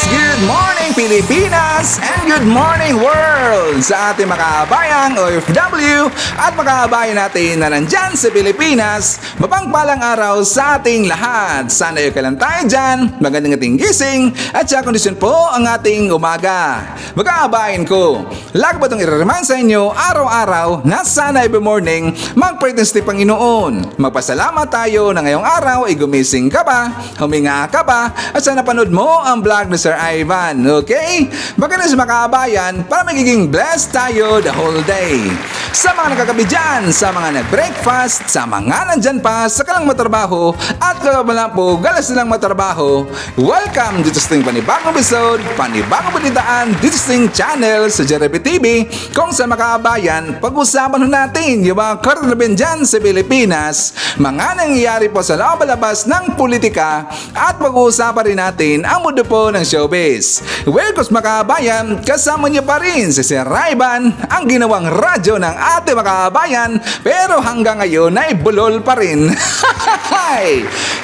Good morning Pilipinas and good morning world sa ating mga kabayang OFW at mga kabayan natin na nandyan sa Pilipinas. Mapangpalang araw sa ating lahat. Sana ay kailan tayo dyan, magandang ating gising at sa kondisyon po ang ating umaga. Mga kabayan ko, lagi ba itong i-remind sa inyo araw-araw na sana every morning mag-praise ni Panginoon. Magpasalamat tayo na ngayong araw ay gumising ka ba, huminga ka ba, at sana panood mo ang vlog ni Sir Ivan. Okay? Maganda sa mga kabayan para magiging blessed tayo the whole day. Sa mga nakakabi dyan, sa mga nag-breakfast, sa mga nandyan pa, sa kalang matrabaho, at kakabalang po, galas nilang matrabaho, welcome dito sa ating panibagong episode, panibagong balitaan dito sa ating channel sa JRP TV, kung sa mga kabayan, pag-usapan natin yung mga karanaban dyan sa Pilipinas, mga nangyayari po sa loob-labas ng politika, at pag-uusapan rin natin ang mundo po ng showbiz. Welcome mga kabayan, kasama niyo pa rin si Sir Ivan, ang ginawang radyo ng ating mga kabayan, pero hanggang ngayon ay bulol pa rin.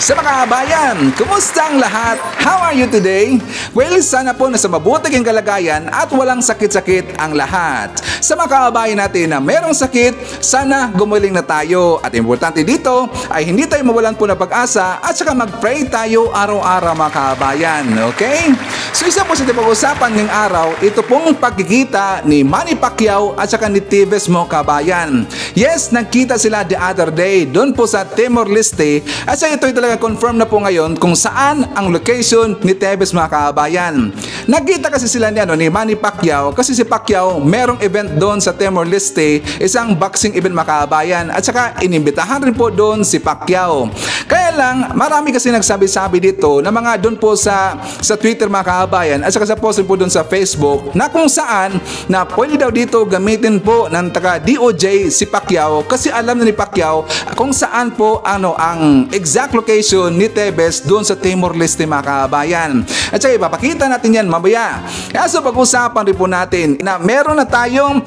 Sa mga kabayan, kumusta ang lahat? How are you today? Well, sana po nasa mabuting kalagayan at walang sakit-sakit ang lahat. Sa mga kabayan natin na merong sakit, sana gumaling na tayo. At importante dito ay hindi tayo mawalan po ng pag-asa at saka mag-pray tayo araw-araw mga kabayan. Okay? So isa po sa pag-usapan ngayong araw, ito pong pagkikita ni Manny Pacquiao at saka ni Tevez mo kabayan. Yes, nagkita sila the other day doon po sa Timor-Leste at saka ito'y talaga confirm na po ngayon kung saan ang location ni Tevez mga kabayan. Nagkita kasi sila ni Manny Pacquiao kasi si Pacquiao merong event doon sa Timor-Leste, isang boxing event mga kabayan, at saka inimbitahan rin po doon si Pacquiao. Kaya lang, marami kasi nagsabi-sabi dito na mga doon po sa Twitter mga kabayan at saka sa post po doon sa Facebook na kung saan na pwede daw dito gamitin po ng taga DOJ si Pacquiao kasi alam na ni Pacquiao kung saan po ang exact location ni Tevez doon sa Timor-Leste mga kabayan. At saka ipapakita natin yan mamaya. Kaya so pag-usapan rin po natin na meron na tayong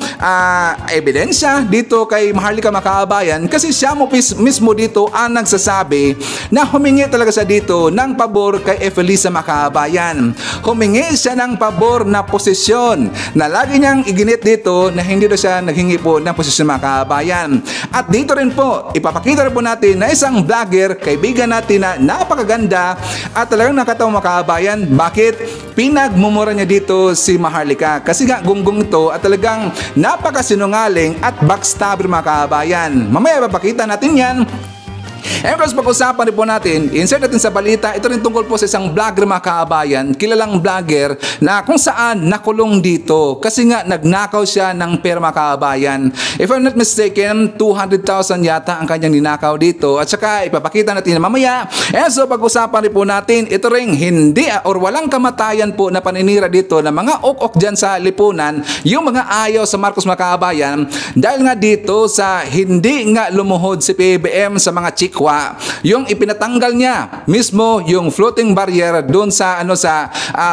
ebidensya dito kay Maharlika mga kabayan kasi siya mo mismo dito ang nagsasabi na humingi talaga siya dito ng pabor kay Efelisa mga kabayan. Humingi siya ng pabor na posisyon na lagi niyang iginit dito na hindi daw siya naghingi po ng posisyon mga kabayan. At dito rin po, ipapakita rin po natin na isang vlogger, kaibigan natin na napakaganda at talagang nakatawa mga kabayan. Bakit? Pinagmumura niya dito si Maharlika kasi nga gunggong ito at talagang napakasinungaling at backstabber mga kabayan. Mamaya ipapakita natin yan. And of course, pag-usapan rin po natin, insert natin sa balita, ito rin tungkol po sa isang vlogger mga kabayan, kilalang vlogger na kung saan nakulong dito kasi nga nagnakaw siya ng pera mga kabayan. If I'm not mistaken, 200,000 yata ang kanyang ninakaw dito at saka ipapakita natin na mamaya. And so pag-usapan rin po natin, ito rin hindi or walang kamatayan po na paninira dito na mga ok-ok dyan sa lipunan, yung mga ayaw sa Marcos mga kabayan dahil nga dito sa hindi nga lumuhod si PBBM sa mga chikwa, yung ipinatanggal niya mismo yung floating barrier doon sa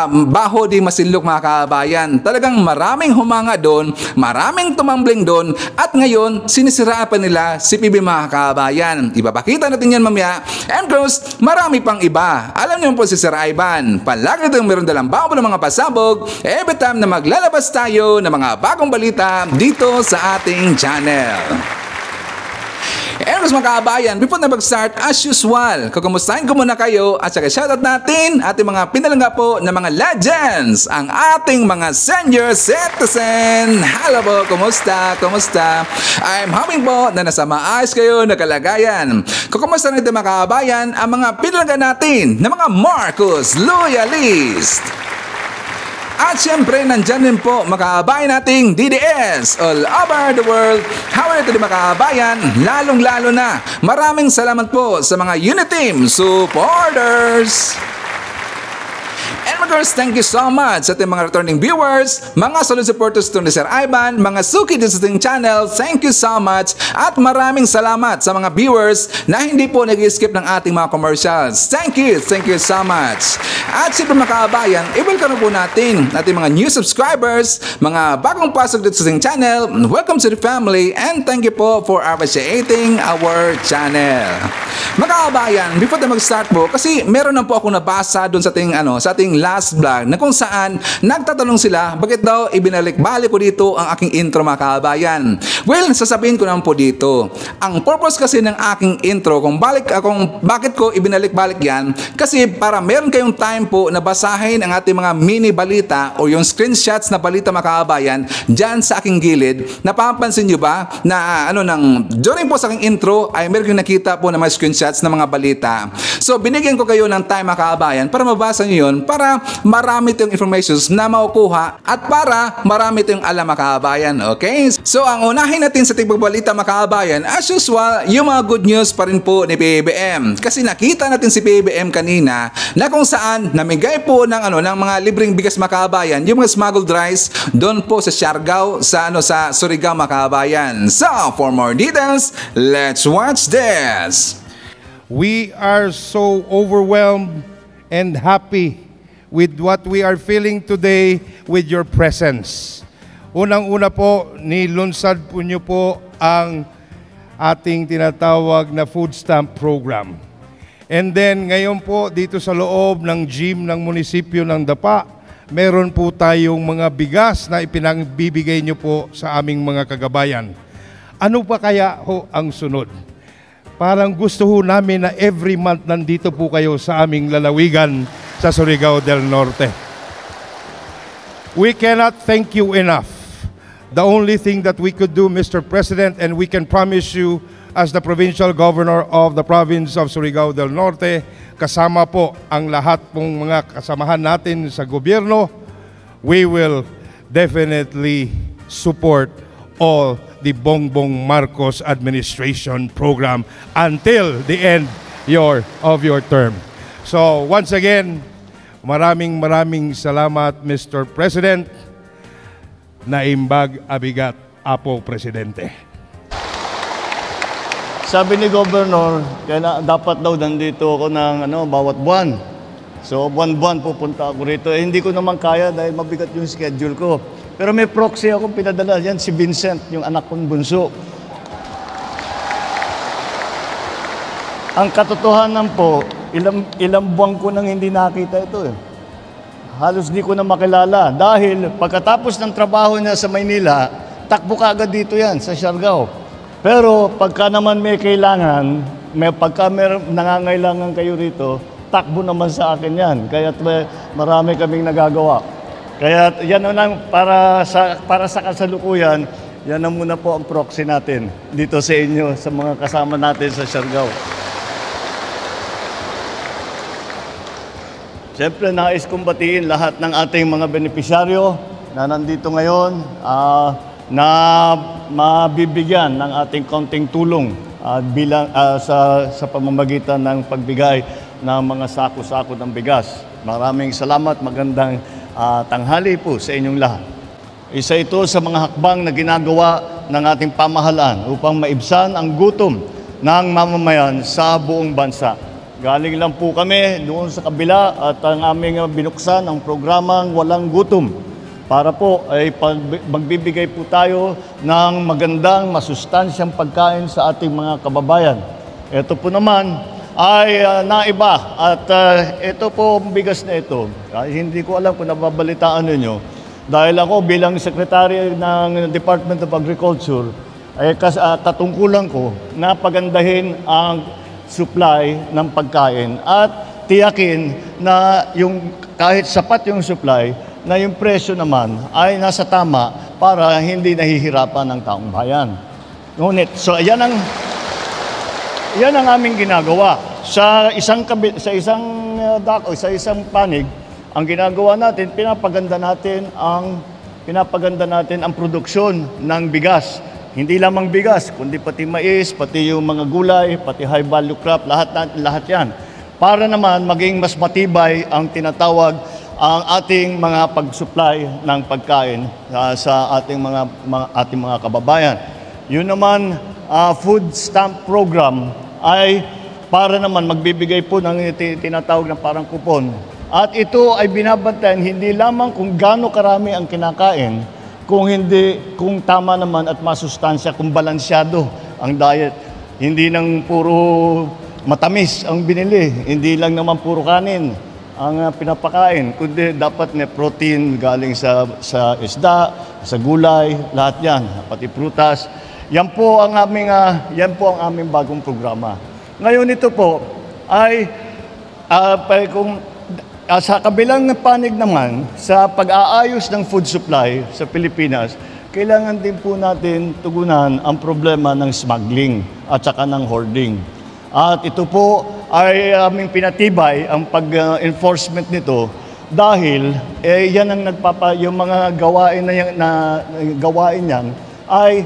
Baho di Masinloc mga kabayan. Talagang maraming humanga doon, maraming tumambling doon at ngayon sinisiraan pa nila si PBBM mga kabayan. Ipapakita natin yan mamaya. And girls, marami pang iba. Alam niyo po si Sir Ivan, palagi itong meron dalang bago ng mga pasabog every time na maglalabas tayo ng mga bagong balita dito sa ating channel. Eros mga kabayan, before na mag-start, as usual, kukumustahin ko muna kayo at saka shoutout natin ating mga pinalangga po na mga legends, ang ating mga senior citizen. Hello po, kumusta? Kumusta? I'm hoping po na nasa maayos kayo na kalagayan. Kukumusta natin mga kabayan ang mga pinalangga natin na mga Marcos Loyalist. At syempre, nandyan din po makakabayan nating DDS all over the world. How are you today makakabayan? Lalong-lalo na, maraming salamat po sa mga Uniteam supporters. And of course, thank you so much sa ating mga returning viewers, mga solid supporters to ni Sir Ivan, mga suki din sa ating channel, thank you so much. At maraming salamat sa mga viewers na hindi po nag-skip ng ating mga commercials. Thank you so much. At siyempre mga kabayan, i-welcome po natin ating mga new subscribers, mga bagong pasok dito sa ating channel. Welcome to the family and thank you po for appreciating our channel. Mga kabayan, before tayo mag-start po, kasi meron na po ako nabasa doon sa ating last vlog na kung saan nagtatanong sila bakit daw ibinalik-balik ko dito ang aking intro mga kabayan. Well, sasabihin ko naman po dito, ang purpose kasi ng aking intro kung bakit ko ibinalik-balik yan, kasi para meron kayong time po na basahin ang ating mga mini balita o yung screenshots na balita mga kabayan dyan sa aking gilid. Napapansin nyo ba na during po sa aking intro ay meron kayong nakita po na mga screenshots ng mga balita. So binigyan ko kayo ng time mga kabayan para mabasa nyo yun, para marami tayong informations na makukuha at para marami tayong alam mga kabayan. Okay? So ang unahin natin sa tigbabalita mga kabayan, as usual, yung mga good news pa rin po ni PBBM. Kasi nakita natin si PBBM kanina na kung saan namigay po ng mga libreng bigas mga kabayan, yung mga smuggled rice doon po sa Siargao, sa Surigao mga kabayan. So for more details, let's watch this. We are so overwhelmed and happy with what we are feeling today with your presence. Unang-una po, nilunsad po niyo po ang ating tinatawag na food stamp program. And then ngayon po dito sa loob ng gym ng munisipyo ng Dapa, meron po tayong mga bigas na ipinagbibigay niyo po sa aming mga kagabayan. Ano pa kaya ho ang sunod? Parang gusto ho namin na every month nandito po kayo sa aming lalawigan sa Surigao del Norte. We cannot thank you enough. The only thing that we could do, Mr. President, and we can promise you as the Provincial Governor of the Province of Surigao del Norte, kasama po ang lahat pong mga kasamahan natin sa gobyerno, we will definitely support all the Bongbong Marcos administration program until the end of your term. So once again, maraming salamat Mr. President. Naimbag abigat Apo Presidente. Sabi ni Governor, dapat daw nandito ako ng bawat buwan. So buwan-buwan pupunta ako rito. Hindi ko naman kaya dahil mabigat yung schedule ko. Pero may proxy akong pinadala yan, si Vincent, yung anak kong bunso. Ang katotohanan po, ilang buwan ko nang hindi nakita ito eh. Halos di ko na makilala. Dahil pagkatapos ng trabaho niya sa Maynila, takbo ka agad dito yan, sa Siargao. Pero pagka naman may kailangan, pagka may nangangailangan kayo rito, takbo naman sa akin yan. Kaya marami kaming nagagawa. Kaya yan lang para sa kasalukuyan, yan na muna po ang proxy natin dito sa inyo, sa mga kasama natin sa Siargao. Siyempre, nais kong batiin lahat ng ating mga benepisyaryo na nandito ngayon na mabibigyan ng ating konting tulong sa pamamagitan ng pagbigay ng mga sako-sako ng bigas. Maraming salamat, magandang tanghali po sa inyong lahat. Isa ito sa mga hakbang na ginagawa ng ating pamahalaan upang maibsan ang gutom ng mamamayan sa buong bansa. Galing lang po kami doon sa kabila at ang aming binuksan ang programang Walang Gutom para po ay magbibigay po tayo ng magandang masustansyang pagkain sa ating mga kababayan. Ito po naman ay naiba at ito po bigas na ito. Hindi ko alam kung nababalitaan ninyo dahil ako bilang Secretary ng Department of Agriculture ay katungkulan ko na pagandahin ang supply ng pagkain at tiyakin na kahit sapat yung supply na yung presyo naman ay nasa tama para hindi nahihirapan ng taong bayan. Ngunit yan ang aming ginagawa. Sa isang panig, ang ginagawa natin, pinapaganda natin ang produksyon ng bigas. Hindi lamang bigas, kundi pati mais, pati yung mga gulay, pati high value crop, lahat yan. Para naman maging mas matibay ang tinatawag ang ating mga pag-supply ng pagkain sa ating mga kababayan. Yun naman, food stamp program ay para naman magbibigay po ng tinatawag na parang kupon. At ito ay binabantayan hindi lamang kung gaano karami ang kinakain, kung tama naman at masustansya, kung balansyado ang diet. Hindi nang puro matamis ang binili, hindi lang naman puro kanin. ang pinapakain, kundi dapat may protein galing sa isda, sa gulay, lahat yan, pati prutas. Yan po ang aming bagong programa. Ngayon ito po ay sa kabilang panig naman sa pag-aayos ng food supply sa Pilipinas, kailangan din po natin tugunan ang problema ng smuggling at saka ng hoarding. At ito po ay aming pinatibay ang pag-enforcement nito dahil yan ang yung mga gawain yan ay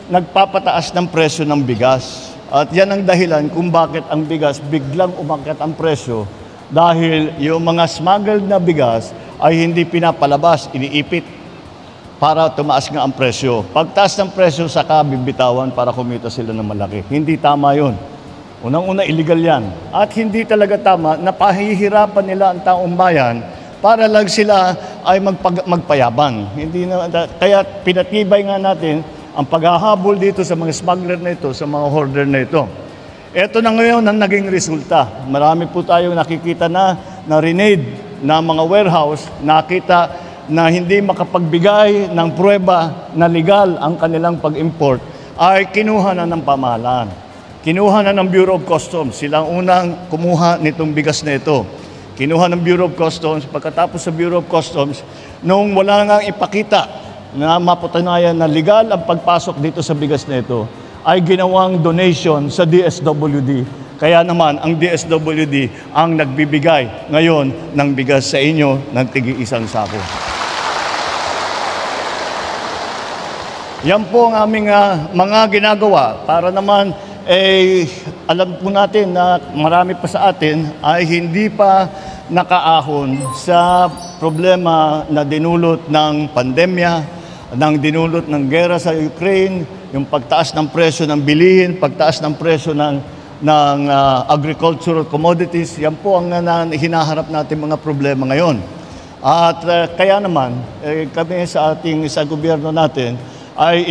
nagpapataas ng presyo ng bigas. At yan ang dahilan kung bakit ang bigas biglang umakyat ang presyo dahil yung mga smuggled na bigas ay hindi pinapalabas, iniipit para tumaas nga ang presyo. Pagtaas ng presyo, saka bibitawan para kumita sila ng malaki. Hindi tama yun. Unang-una, illegal yan. At hindi talaga tama na pahihirapan nila ang taong bayan para lang sila ay magpayabang. Hindi na, kaya pinatibay nga natin ang paghahabol dito sa mga smuggler na ito, sa mga hoarder na ito. Ito na ngayon ang naging resulta. Marami po tayong nakikita na renade na mga warehouse, nakita na hindi makapagbigay ng pruweba na legal ang kanilang pag-import, ay kinuha na ng pamahalaan. Kinuha na ng Bureau of Customs. Sila ang unang kumuha nitong bigas na ito. Kinuha ng Bureau of Customs. Pagkatapos sa Bureau of Customs, nung wala nang ipakita na mapatunayan na legal ang pagpasok dito sa bigas na ito, ay ginawang donation sa DSWD. Kaya naman, ang DSWD ang nagbibigay ngayon ng bigas sa inyo ng tig-isang sako. Yan po ang aming mga ginagawa para naman alam po natin na marami pa sa atin ay hindi pa nakaahon sa problema na dinulot ng pandemya, ng dinulot ng gera sa Ukraine, yung pagtaas ng presyo ng bilihin, pagtaas ng presyo ng agricultural commodities. Yan po ang hinaharap natin mga problema ngayon. At kaya naman, kami sa gobyerno natin, ay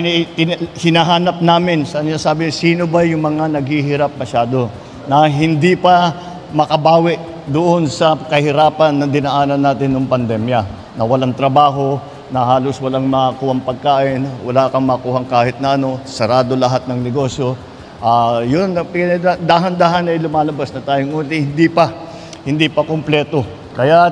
hinahanap namin, sabi, sino ba yung mga naghihirap masyado na hindi pa makabawi doon sa kahirapan na dinaanan natin ng pandemya, na walang trabaho, na halos walang makuhang pagkain, wala kang makuhang kahit na ano, sarado lahat ng negosyo. Yun, dahan-dahan ay lumalabas na tayong hindi pa kumpleto. Kaya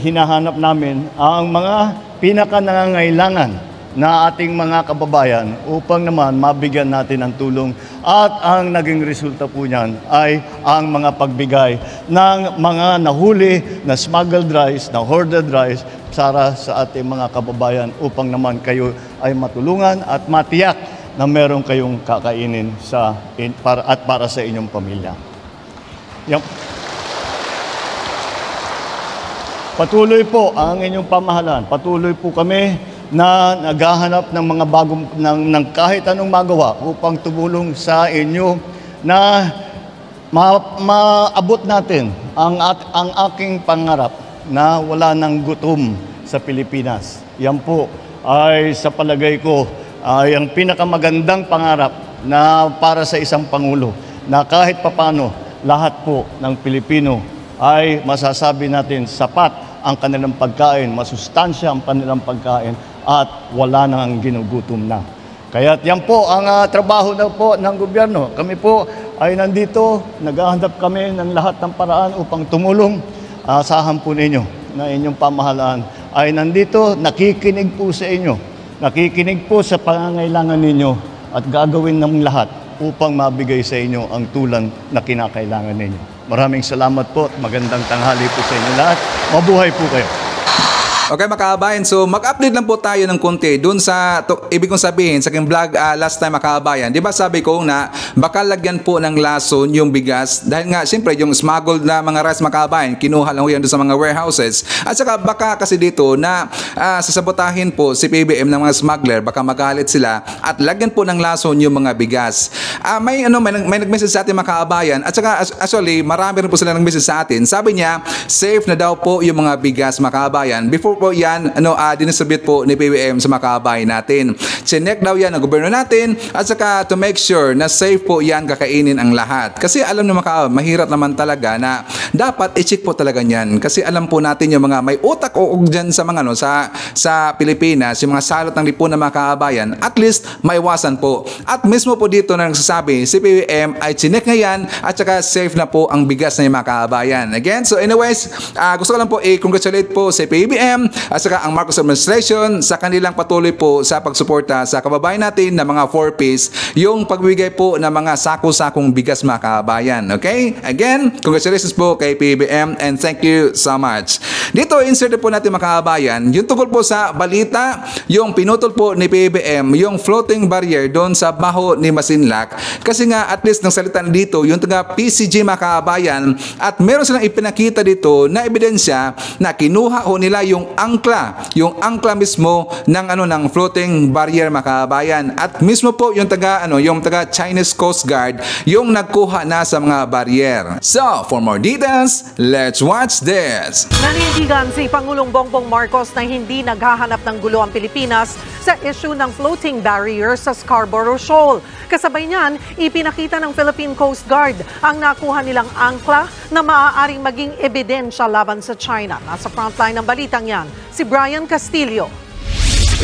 hinahanap namin ang mga pinaka-nangangailangan na ating mga kababayan upang naman mabigyan natin ng tulong. At ang naging resulta po niyan ay ang mga pagbigay ng mga nahuli na smuggled rice, na hoarded rice para sa ating mga kababayan upang naman kayo ay matulungan at matiyak na meron kayong kakainin para sa inyong pamilya. Yan. Patuloy po ang inyong pamahalaan. Patuloy po kami na naghahanap ng mga ng kahit anong magawa upang tumulong sa inyo na maabot natin ang aking pangarap na wala ng gutom sa Pilipinas. Yan po ay sa palagay ko ay ang pinakamagandang pangarap na para sa isang Pangulo, na kahit papano lahat po ng Pilipino ay masasabi natin sapat ang kanilang pagkain, masustansya ang kanilang pagkain at wala nang ginugutom na. Kaya yan po ang trabaho na po ng gobyerno. Kami po ay nandito, naghahanap kami ng lahat ng paraan upang tumulong. Asahan po ninyo na inyong pamahalaan ay nandito, nakikinig po sa inyo. Nakikinig po sa pangangailangan ninyo at gagawin ng lahat upang mabigay sa inyo ang tulong na kinakailangan ninyo. Maraming salamat po at magandang tanghali po sa inyo lahat. Mabuhay po kayo. Okay mga kabayan, so mag-update lang po tayo ng konti dun sa, ibig kong sabihin sa aking vlog last time mga kabayan. Di ba sabi ko na baka lagyan po ng lason yung bigas dahil nga siyempre yung smuggled na mga rice mga kabayan, kinuha lang yan doon sa mga warehouses. At saka baka kasi dito na sasabotahin po si PBM ng mga smuggler, baka magalit sila at lagyan po ng lason yung mga bigas. May nag-message sa atin mga kabayan at saka actually marami rin po sila nag-message sa atin. Sabi niya, safe na daw po yung mga bigas mga kabayan. Before po yan dinisabit po ni PBM sa mga kababayan natin. Chinek daw yan ng gobyerno natin at saka to make sure na safe po yan kakainin ang lahat. Kasi alam naman mahirap naman talaga na dapat i-check po talaga yan. Kasi alam po natin yung mga may utak o dyan sa mga sa Pilipinas, yung mga salot ng lipunan ng mga kababayan, at least maiwasan po. At mismo po dito na nagsasabi, si PBM ay chinek na yan at saka safe na po ang bigas ng mga kababayan. Again, so anyways, gusto ko lang po i-congratulate po si PBM at saka ang Marcos administration sa kanilang patuloy po sa pagsuporta sa kababayan natin na mga 4Ps, yung pagbibigay po ng mga sako-sakong bigas mga kababayan. Okay? Again, congratulations po kay PBM and thank you so much. Dito, insert po natin mga kababayan, yung tungkol po sa balita, yung pinutol po ni PBM, yung floating barrier doon sa baho ni Masinloc. Kasi nga, at least ng salita dito, yung taga PCG mga kababayan, at meron silang ipinakita dito na ebidensya na kinuha ho nila yung angkla mismo ng floating barrier mga kababayan. At mismo po yung taga Chinese Coast Guard yung nagkuha na sa mga barrier. So, for more details, let's watch this. Nanindigan si Pangulong Bongbong Marcos na hindi naghahanap ng gulo ang Pilipinas sa issue ng floating barrier sa Scarborough Shoal. Kasabay niyan, ipinakita ng Philippine Coast Guard ang nakuha nilang angkla na maaaring maging ebidensya laban sa China. Nasa frontline ng balitang yan, si Brian Castillo.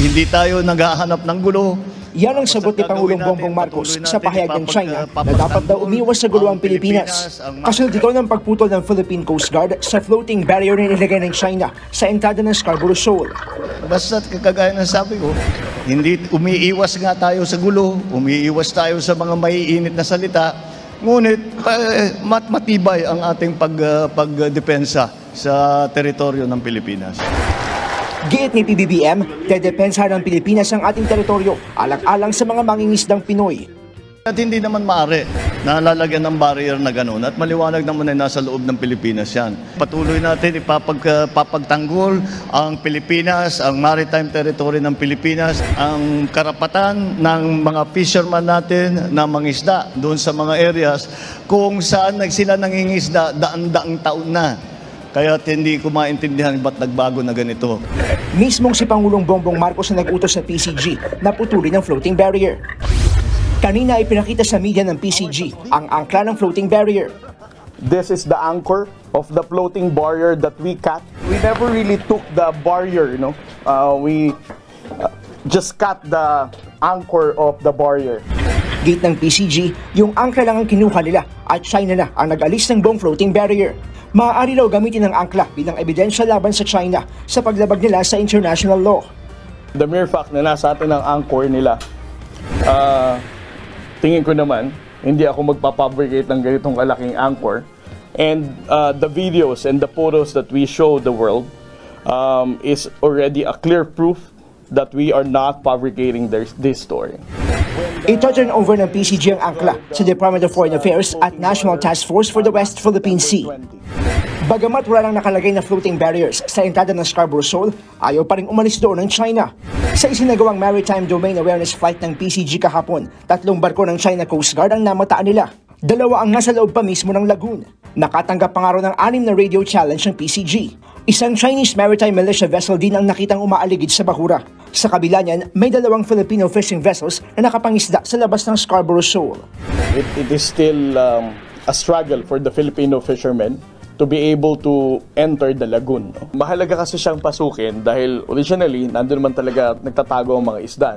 Hindi tayo naghahanap ng gulo. Yan ang sagot ni Pangulong Bongbong Marcos sa pahayag ng China na dapat daw umiwas sa gulo ang Pilipinas. Kasunod dito ng pagputol ng Philippine Coast Guard sa floating barrier na nilagay ng China sa entrada ng Scarborough Shoal. Basta't kagaya ng sabi ko, hindi umiiwas nga tayo sa gulo, umiiwas tayo sa mga maiinit na salita, ngunit matibay ang ating pagdepensa sa teritoryo ng Pilipinas. Giit ni PBBM, dedepensahan ng Pilipinas ang ating teritoryo alang-alang sa mga mangingisdang Pinoy. At hindi naman maaari na lalagyan ng barrier na gano'n at maliwanag naman ay nasa loob ng Pilipinas yan. Patuloy natin ipapagtanggol ang Pilipinas, ang maritime territory ng Pilipinas, ang karapatan ng mga fisherman natin na mangisda doon sa mga areas kung saan sila nangingisda daan-daang taon na. Kaya hindi ko maintindihan ba't nagbago na ganito. Mismong si Pangulong Bongbong Marcos na nag-utos sa PCG na putulin ang floating barrier. Kanina ay pinakita sa media ng PCG ang angkla ng floating barrier. This is the anchor of the floating barrier that we cut. We never really took the barrier, we just cut the anchor of the barrier. Gate ng PCG, yung angkla lang ang kinuha nila at China na ang nag-alis ng buong floating barrier. Maaari raw gamitin ang angkla bilang ebidensya laban sa China sa paglabag nila sa international law. The mere fact na nasa atin ang anchor nila, tingin ko naman, hindi ako magpapabricate ng ganitong kalaking anchor. And the videos and the photos that we show the world is already a clear proof that we are not fabricating this story. Ito-turn over ng PCG ang angkla sa Department of Foreign Affairs at National Task Force for the West Philippine Sea. Bagamat wala nang nakalagay na floating barriers sa entrada ng Scarborough Shoal, ayaw pa rin umalis doon ng China. Sa isinagawang Maritime Domain Awareness Flight ng PCG kahapon, 3 barko ng China Coast Guard ang namataan nila. 2 ang nasa loob pa mismo ng lagoon. Nakatanggap pa nga raw ng 6 na radio challenge ng PCG. Isang Chinese maritime militia vessel din ang nakitang umaaligid sa bahura. Sa kabila niyan, may 2 Filipino fishing vessels na nakapangisda sa labas ng Scarborough Shoal. It is still a struggle for the Filipino fishermen to be able to enter the lagoon. Mahalaga kasi siyang pasukin dahil originally, nandun naman talaga nagtatago ang mga isda.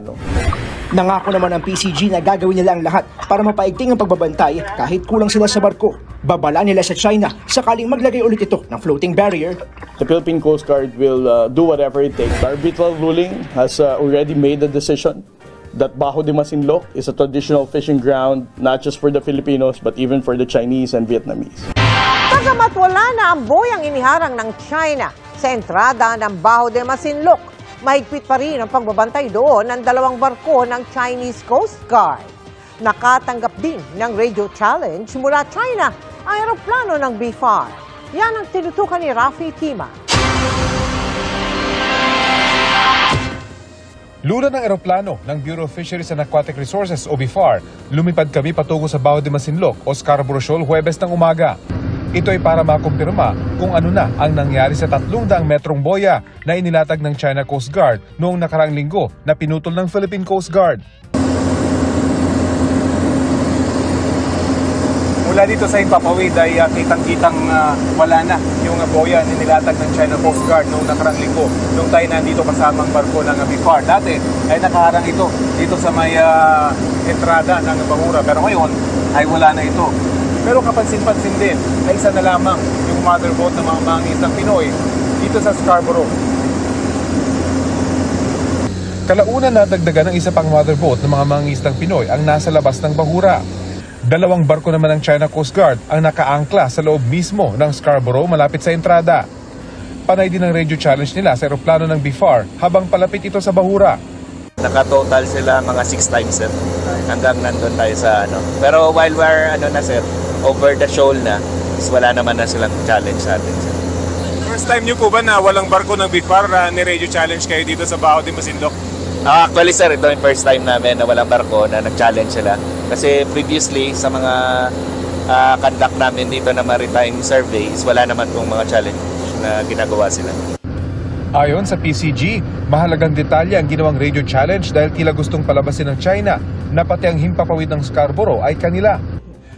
Nangako naman ng PCG na gagawin nila ang lahat para mapaigting ang pagbabantay kahit kulang sila sa barko. Babala nila sa China sakaling maglagay ulit ito ng floating barrier. The Philippine Coast Guard will do whatever it takes. The arbitral ruling has already made the decision that Bajo de Masinloc is a traditional fishing ground not just for the Filipinos but even for the Chinese and Vietnamese. Bagamat wala na ang boyang iniharang ng China sa entrada ng Bajo de Masinloc, mahigpit pa rin ang pagbabantay doon ng 2 barko ng Chinese Coast Guard. Nakatanggap din ng radio challenge mula China ang aeroplano ng BFAR. Yan ang tinutukan ni Rafi Tima. Lula ng eroplano ng Bureau of Fisheries and Aquatic Resources o BFAR, lumipad kami patungo sa Bajo de Masinloc o Scarborough Shoal Huwebes ng umaga. Ito ay para makumpirma kung ano na ang nangyari sa 300 metrong boya na inilatag ng China Coast Guard noong nakaraang linggo na pinutol ng Philippine Coast Guard. Mula dito sa Himpapawid ay kitang-kitang wala na yung boya na nilatag ng China Coast Guard noong nakarang linggo. Noong tayo nandito kasamang barko ng BIFAR. Dati ay nakaharang ito dito sa may entrada ng Bahura. Pero ngayon ay wala na ito. Pero kapansin-pansin din na isa na lamang yung motherboat ng mga mangingisdang Pinoy dito sa Scarborough. Kalaunan nadagdagan ng isa pang motherboat ng mga mangingisdang Pinoy ang nasa labas ng Bahura. 2 barko naman ng China Coast Guard ang nakaangkla sa loob mismo ng Scarborough malapit sa entrada. Panay din ang radio challenge nila sa eroplano ng BIFAR habang palapit ito sa Bahura. Naka-total sila mga 6 times, sir. Hanggang nandun tayo sa ano. Pero while we're sir, over the shoal na, wala naman na silang challenge sa atin, sir. First time niyo po ba na walang barko ng BIFAR ni radio challenge kayo dito sa Baho de Masinloc? Actually, sir, ito yung first time namin na walang barko na nag-challenge sila. Kasi previously, sa mga conduct namin dito na maritime surveys, wala naman pong mga challenge na ginagawa sila. Ayon sa PCG, mahalagang detalye ang ginawang radio challenge dahil tila gustong palabasin ng China na pati ang himpapawid ng Scarborough ay kanila.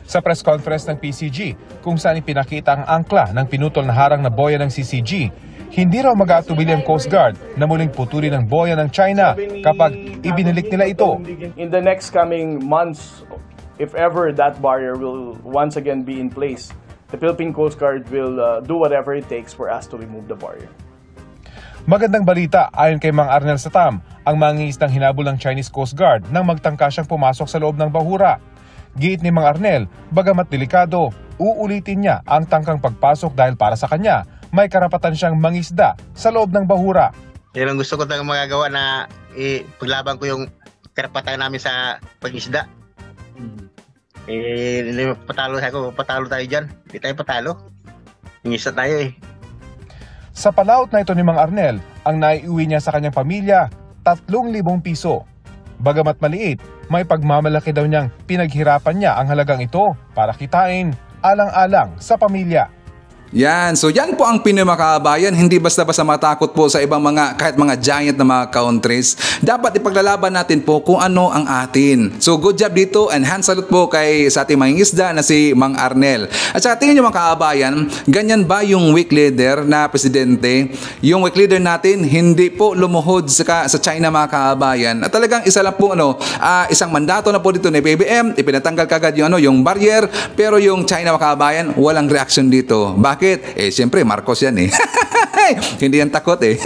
Sa press conference ng PCG, kung saan ipinakita ang angkla ng pinutol na harang na boya ng CCG, hindi raw mag-aatubili ang Coast Guard na muling putulin ang boya ng China kapag ibinalik nila ito. In the next coming months, if ever that barrier will once again be in place, the Philippine Coast Guard will do whatever it takes for us to remove the barrier. Magandang balita ayon kay Mang Arnel Satam, ang mangingisdang hinabol ng Chinese Coast Guard nang magtangka siyang pumasok sa loob ng Bahura. Giit ni Mang Arnel, bagamat delikado, uulitin niya ang tangkang pagpasok dahil para sa kanya, may karapatan siyang mangisda sa loob ng Bahura. Yan ang gusto ko talagang magagawa na paglaban ko yung karapatan namin sa pag-isda. Patalo tayo dyan. Hindi tayo patalo. Ingisa tayo eh. Sa palaot na ito ni Mang Arnel, ang naiuwi niya sa kanyang pamilya, 3,000 piso. Bagamat maliit, may pagmamalaki daw niyang pinaghirapan niya ang halagang ito para kitain alang-alang sa pamilya. Yan. So yan po ang Pinoy mga kabayan. Hindi basta-basta matakot po sa ibang mga, kahit mga giant na mga countries. Dapat ipaglalaban natin po kung ano ang atin. So good job dito and hand salute po kay sa ating mangingisda na si Mang Arnel. At saka tingnan nyo mga kabayan, ganyan ba yung weak leader na presidente? Yung weak leader natin, hindi po lumuhod sa China mga kabayan. At talagang isa lang po, isang mandato na po dito ni PBM, ipinatanggal kagad yung, yung barrier, pero yung China mga kabayan, walang reaction dito. Bakit? Siyempre, Marcos yan eh. Hindi yan takot eh.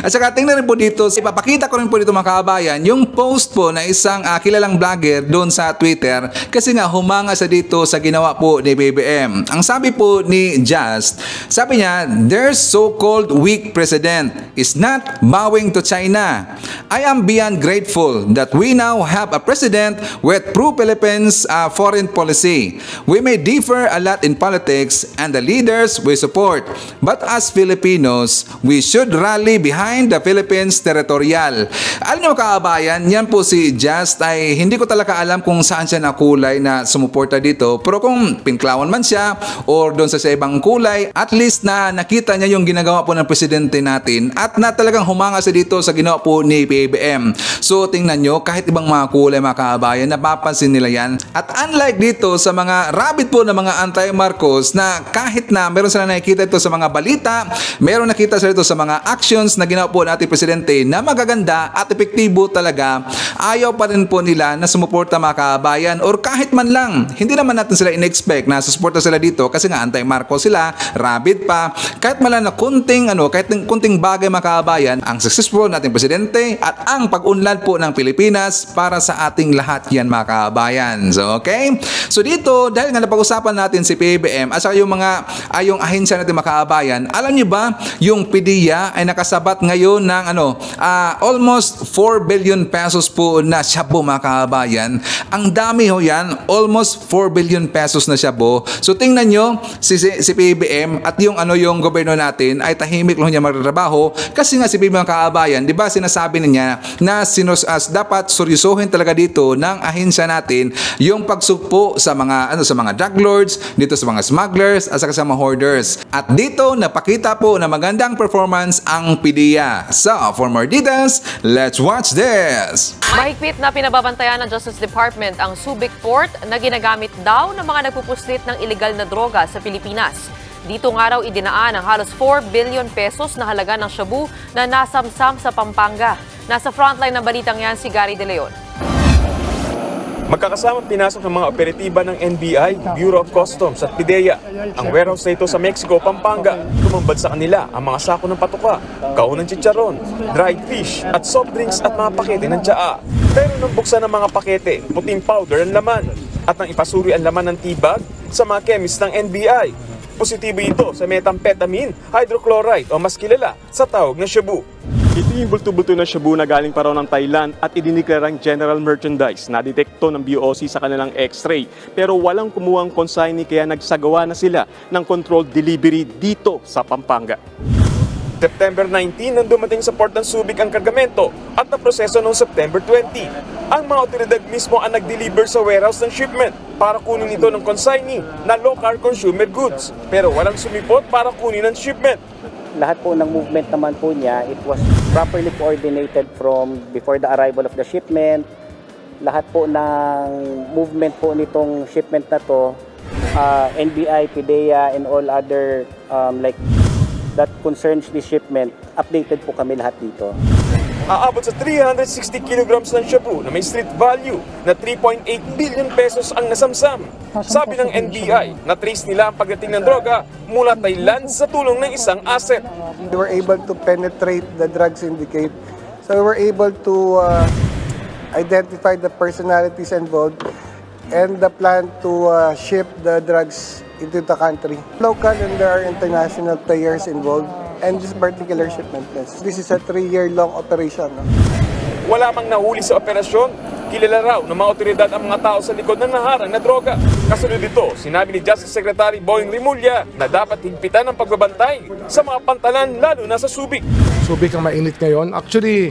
At saka tingnan rin po dito, ipapakita ko rin po dito mga kabayan, yung post po na isang kilalang vlogger doon sa Twitter kasi nga humanga sa dito sa ginawa po ni BBM. Ang sabi po ni Just, sabi niya, their so-called weak president is not bowing to China. I am beyond grateful that we now have a president with pro-Philippines foreign policy. We may differ a lot in politics and the leaders we support, but as Filipinos, we should rally behind the Philippines territorial. Alam niyo kabayan, yan po si Just ay hindi ko talaga alam kung saan siya nakulay na sumuporta dito, pero kung pinklawan man siya or doon sa ibang kulay, at least na nakita niya yung ginagawa po ng presidente natin at na talagang humanga siya dito sa ginawa po ni PBM. So tingnan nyo, kahit ibang mga kulay mga kabayan, napapansin nila yan. At unlike dito sa mga rabbit po na mga anti-Marcos na kahit na meron sila nakikita ito sa mga balita, meron nakita sila ito sa mga actions na ginawa po natin presidente na magaganda at epektibo talaga, ayaw pa rin po nila na sumuporta mga kabayan or kahit man lang, hindi naman natin sila in-expect na susuporta sila dito kasi nga anti-Marcos sila, rabbit pa, kahit man lang na kahit kunting bagay mga kabayan, ang successful nating presidente at ang pag-unlad po ng Pilipinas para sa ating lahat yan mga kabayan. So okay? So dito, dahil nga napag-usapan natin si PBM at saka yung mga ay yung ahensya natin makaabayan. Alam niyo ba, yung PDEA ay nakasabat ngayon ng almost 4 billion pesos po na shabu makaabayan. Ang dami ho yan, almost 4 billion pesos na shabu. So tingnan nyo, si PBBM at yung gobyerno natin ay tahimik lang niya magtrabaho kasi nga si PBBM makaabayan, di ba sinasabi niya na dapat seryosohin talaga dito ng ahensya natin yung pagsugpo sa mga drug lords, dito sa mga smugglers at saka sa mga hoarders. At dito napakita po na magandang performance ang PDEA. So, for more details, let's watch this. Mahigpit na pinababantayan ng Justice Department ang Subic Port na ginagamit daw ng mga nagpupuslit ng iligal na droga sa Pilipinas. Dito nga raw idinaan ang halos 4 billion pesos na halaga ng shabu na nasamsam sa Pampanga. Nasa frontline ng balitang yan si Gary De Leon. Magkakasamang pinasok ng mga operatiba ng NBI, Bureau of Customs at PDEA ang warehouse na ito sa Mexico, Pampanga. Tumambad sa kanila ang mga sako ng patuka, kahon ng chicharon, dried fish at soft drinks at mga pakete ng tsaa. Pero nang buksan ng mga pakete, puting powder ang laman at nang ipasuri ang laman ng tibag sa mga chemist ng NBI. Positibo ito sa methamphetamine, hydrochloride o mas kilala sa tawag na shabu. Ito yung bulto-bulto na shabu na galing pa raw ng Thailand at idiniklarang general merchandise na detekto ng BOC sa kanilang x-ray. Pero walang kumuhang consignee kaya nagsagawa na sila ng controlled delivery dito sa Pampanga. September 19 nang dumating sa port ng Subic ang kargamento at naproseso noong September 20. Ang mga otoridad mismo ang nag-deliver sa warehouse ng shipment para kunin ito ng consignee na local consumer goods. Pero walang sumipot para kunin ang shipment. Lahat po ng movement naman po niya, it was properly coordinated from before the arrival of the shipment. Lahat po ng movement po nitong shipment na to, NBI, PDEA, and all other like that concerns this shipment, updated po kami lahat dito. Aabot sa 360 kilograms ng shabu na may street value na 3.8 billion pesos ang nasamsam. Sabi ng NBI, na-trace nila ang pagdating ng droga mula Thailand sa tulong ng isang asset. We were able to penetrate the drug syndicate. So we were able to identify the personalities involved and the plan to ship the drugs into the country. Local and there are international players involved. And this particular shipment, this is a 3-year-long operation. Wala mang nahuli sa operasyon, kilala raw ng mga otoridad ang mga tao sa likod ng naharang na droga. Kasunod dito, sinabi ni Justice Secretary Boying Rimulya na dapat higpitan ang pagbabantay sa mga pantalan lalo na sa Subic. Subic ang mainit ngayon. Actually,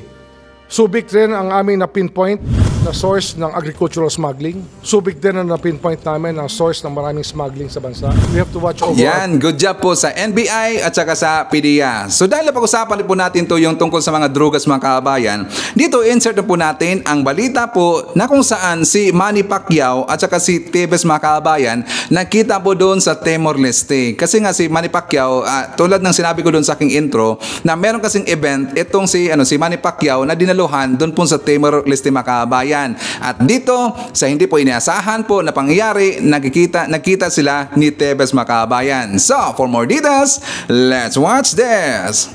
Subic rin ang aming na-pinpoint na source ng agricultural smuggling. Subic din ang na-pinpoint namin ang source ng maraming smuggling sa bansa. We have to watch over. Yan, good job po sa NBI at saka sa PDEA. So dahil napag-usapan po natin to yung tungkol sa mga drogas mga kababayan, dito insert na po natin ang balita po na kung saan si Manny Pacquiao at saka si Tevez mga kababayan nakita po doon sa Timor-Leste. Kasi nga si Manny Pacquiao, tulad ng sinabi ko doon sa aking intro, na meron kasing event itong si Manny Pacquiao na dinaluhan doon po sa Timor-Leste mga kababayan. At dito, sa hindi po inaasahan po na pangyayari, nakita sila ni Tevez mga kababayan. So, for more details, let's watch this.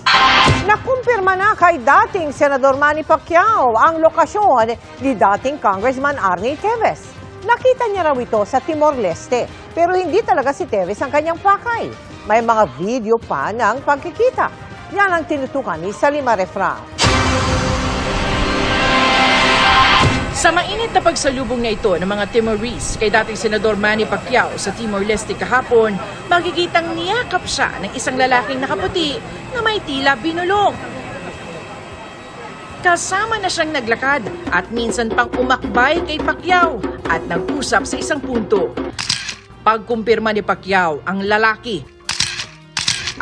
Nakumpirma na kay dating Senador Manny Pacquiao ang lokasyon ni dating Congressman Arnie Tevez. Nakita niya raw ito sa Timor-Leste, pero hindi talaga si Tevez ang kanyang pakay. May mga video pa ng pagkikita. Yan ang tinutukan ni Salima Refra. Sa mainit na pagsalubong na ito ng mga Timorese kay dating Senador Manny Pacquiao sa Timor-Leste kahapon, makikitang niyakap siya ng isang lalaking nakaputi na may tila binulong. Kasama na siyang naglakad at minsan pang umakbay kay Pacquiao at nag-usap sa isang punto. Pagkumpirma ni Pacquiao, ang lalaki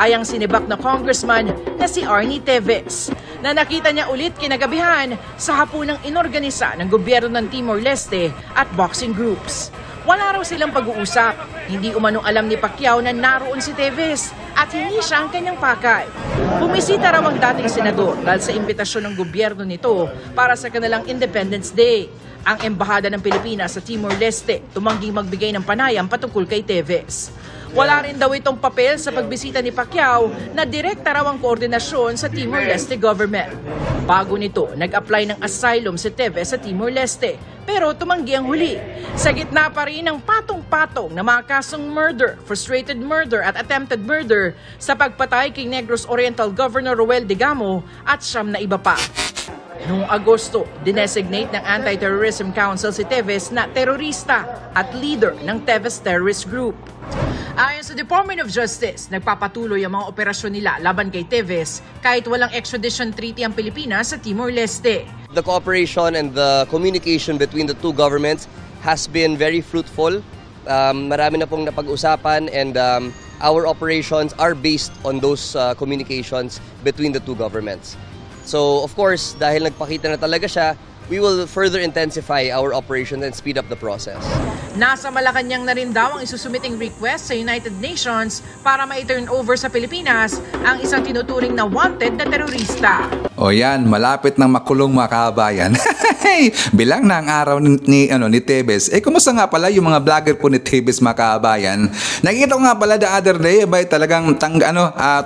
ay ang sinibak na congressman na si Arnie Tevez na nakita niya ulit kinagabihan sa hapunang inorganisa ng gobyerno ng Timor-Leste at boxing groups. Wala raw silang pag-uusap. Hindi umanong alam ni Pacquiao na naroon si Tevez at hindi siya ang kanyang pakay. Bumisita raw ang dating senador dahil sa imbitasyon ng gobyerno nito para sa kanilang Independence Day. Ang Embahada ng Pilipinas sa Timor-Leste tumangging magbigay ng panayam patungkol kay Tevez. Wala rin daw itong papel sa pagbisita ni Pacquiao na direkta raw ang koordinasyon sa Timor-Leste government. Bago nito, nag-apply ng asylum si Teves sa Timor-Leste, pero tumanggi ang huli. Sa gitna pa rin ng patong-patong na mga kasong murder, frustrated murder at attempted murder sa pagpatay kay Negros Oriental Governor Roel Digamo at siyam na iba pa. Noong Agosto, dinesignate ng Anti-Terrorism Council si Teves na terorista at leader ng Teves Terrorist Group. Ayon sa Department of Justice, nagpapatuloy ang mga operasyon nila laban kay Teves kahit walang extradition treaty ang Pilipinas sa Timor-Leste. The cooperation and the communication between the two governments has been very fruitful. Marami na pong napag-usapan and our operations are based on those communications between the two governments. So of course, dahil nagpakita na talaga siya, we will further intensify our operations and speed up the process. Nasa Malacanang na rin daw ang isusumiting request sa United Nations para ma-turn over sa Pilipinas ang isang tinuturing na wanted na terorista. O yan, malapit nang makulong mga kabayan. Bilang na ang araw ni Teves. Kumusta nga pala yung mga vlogger po ni Teves mga kabayan? Nakikita ko nga pala the other day, talagang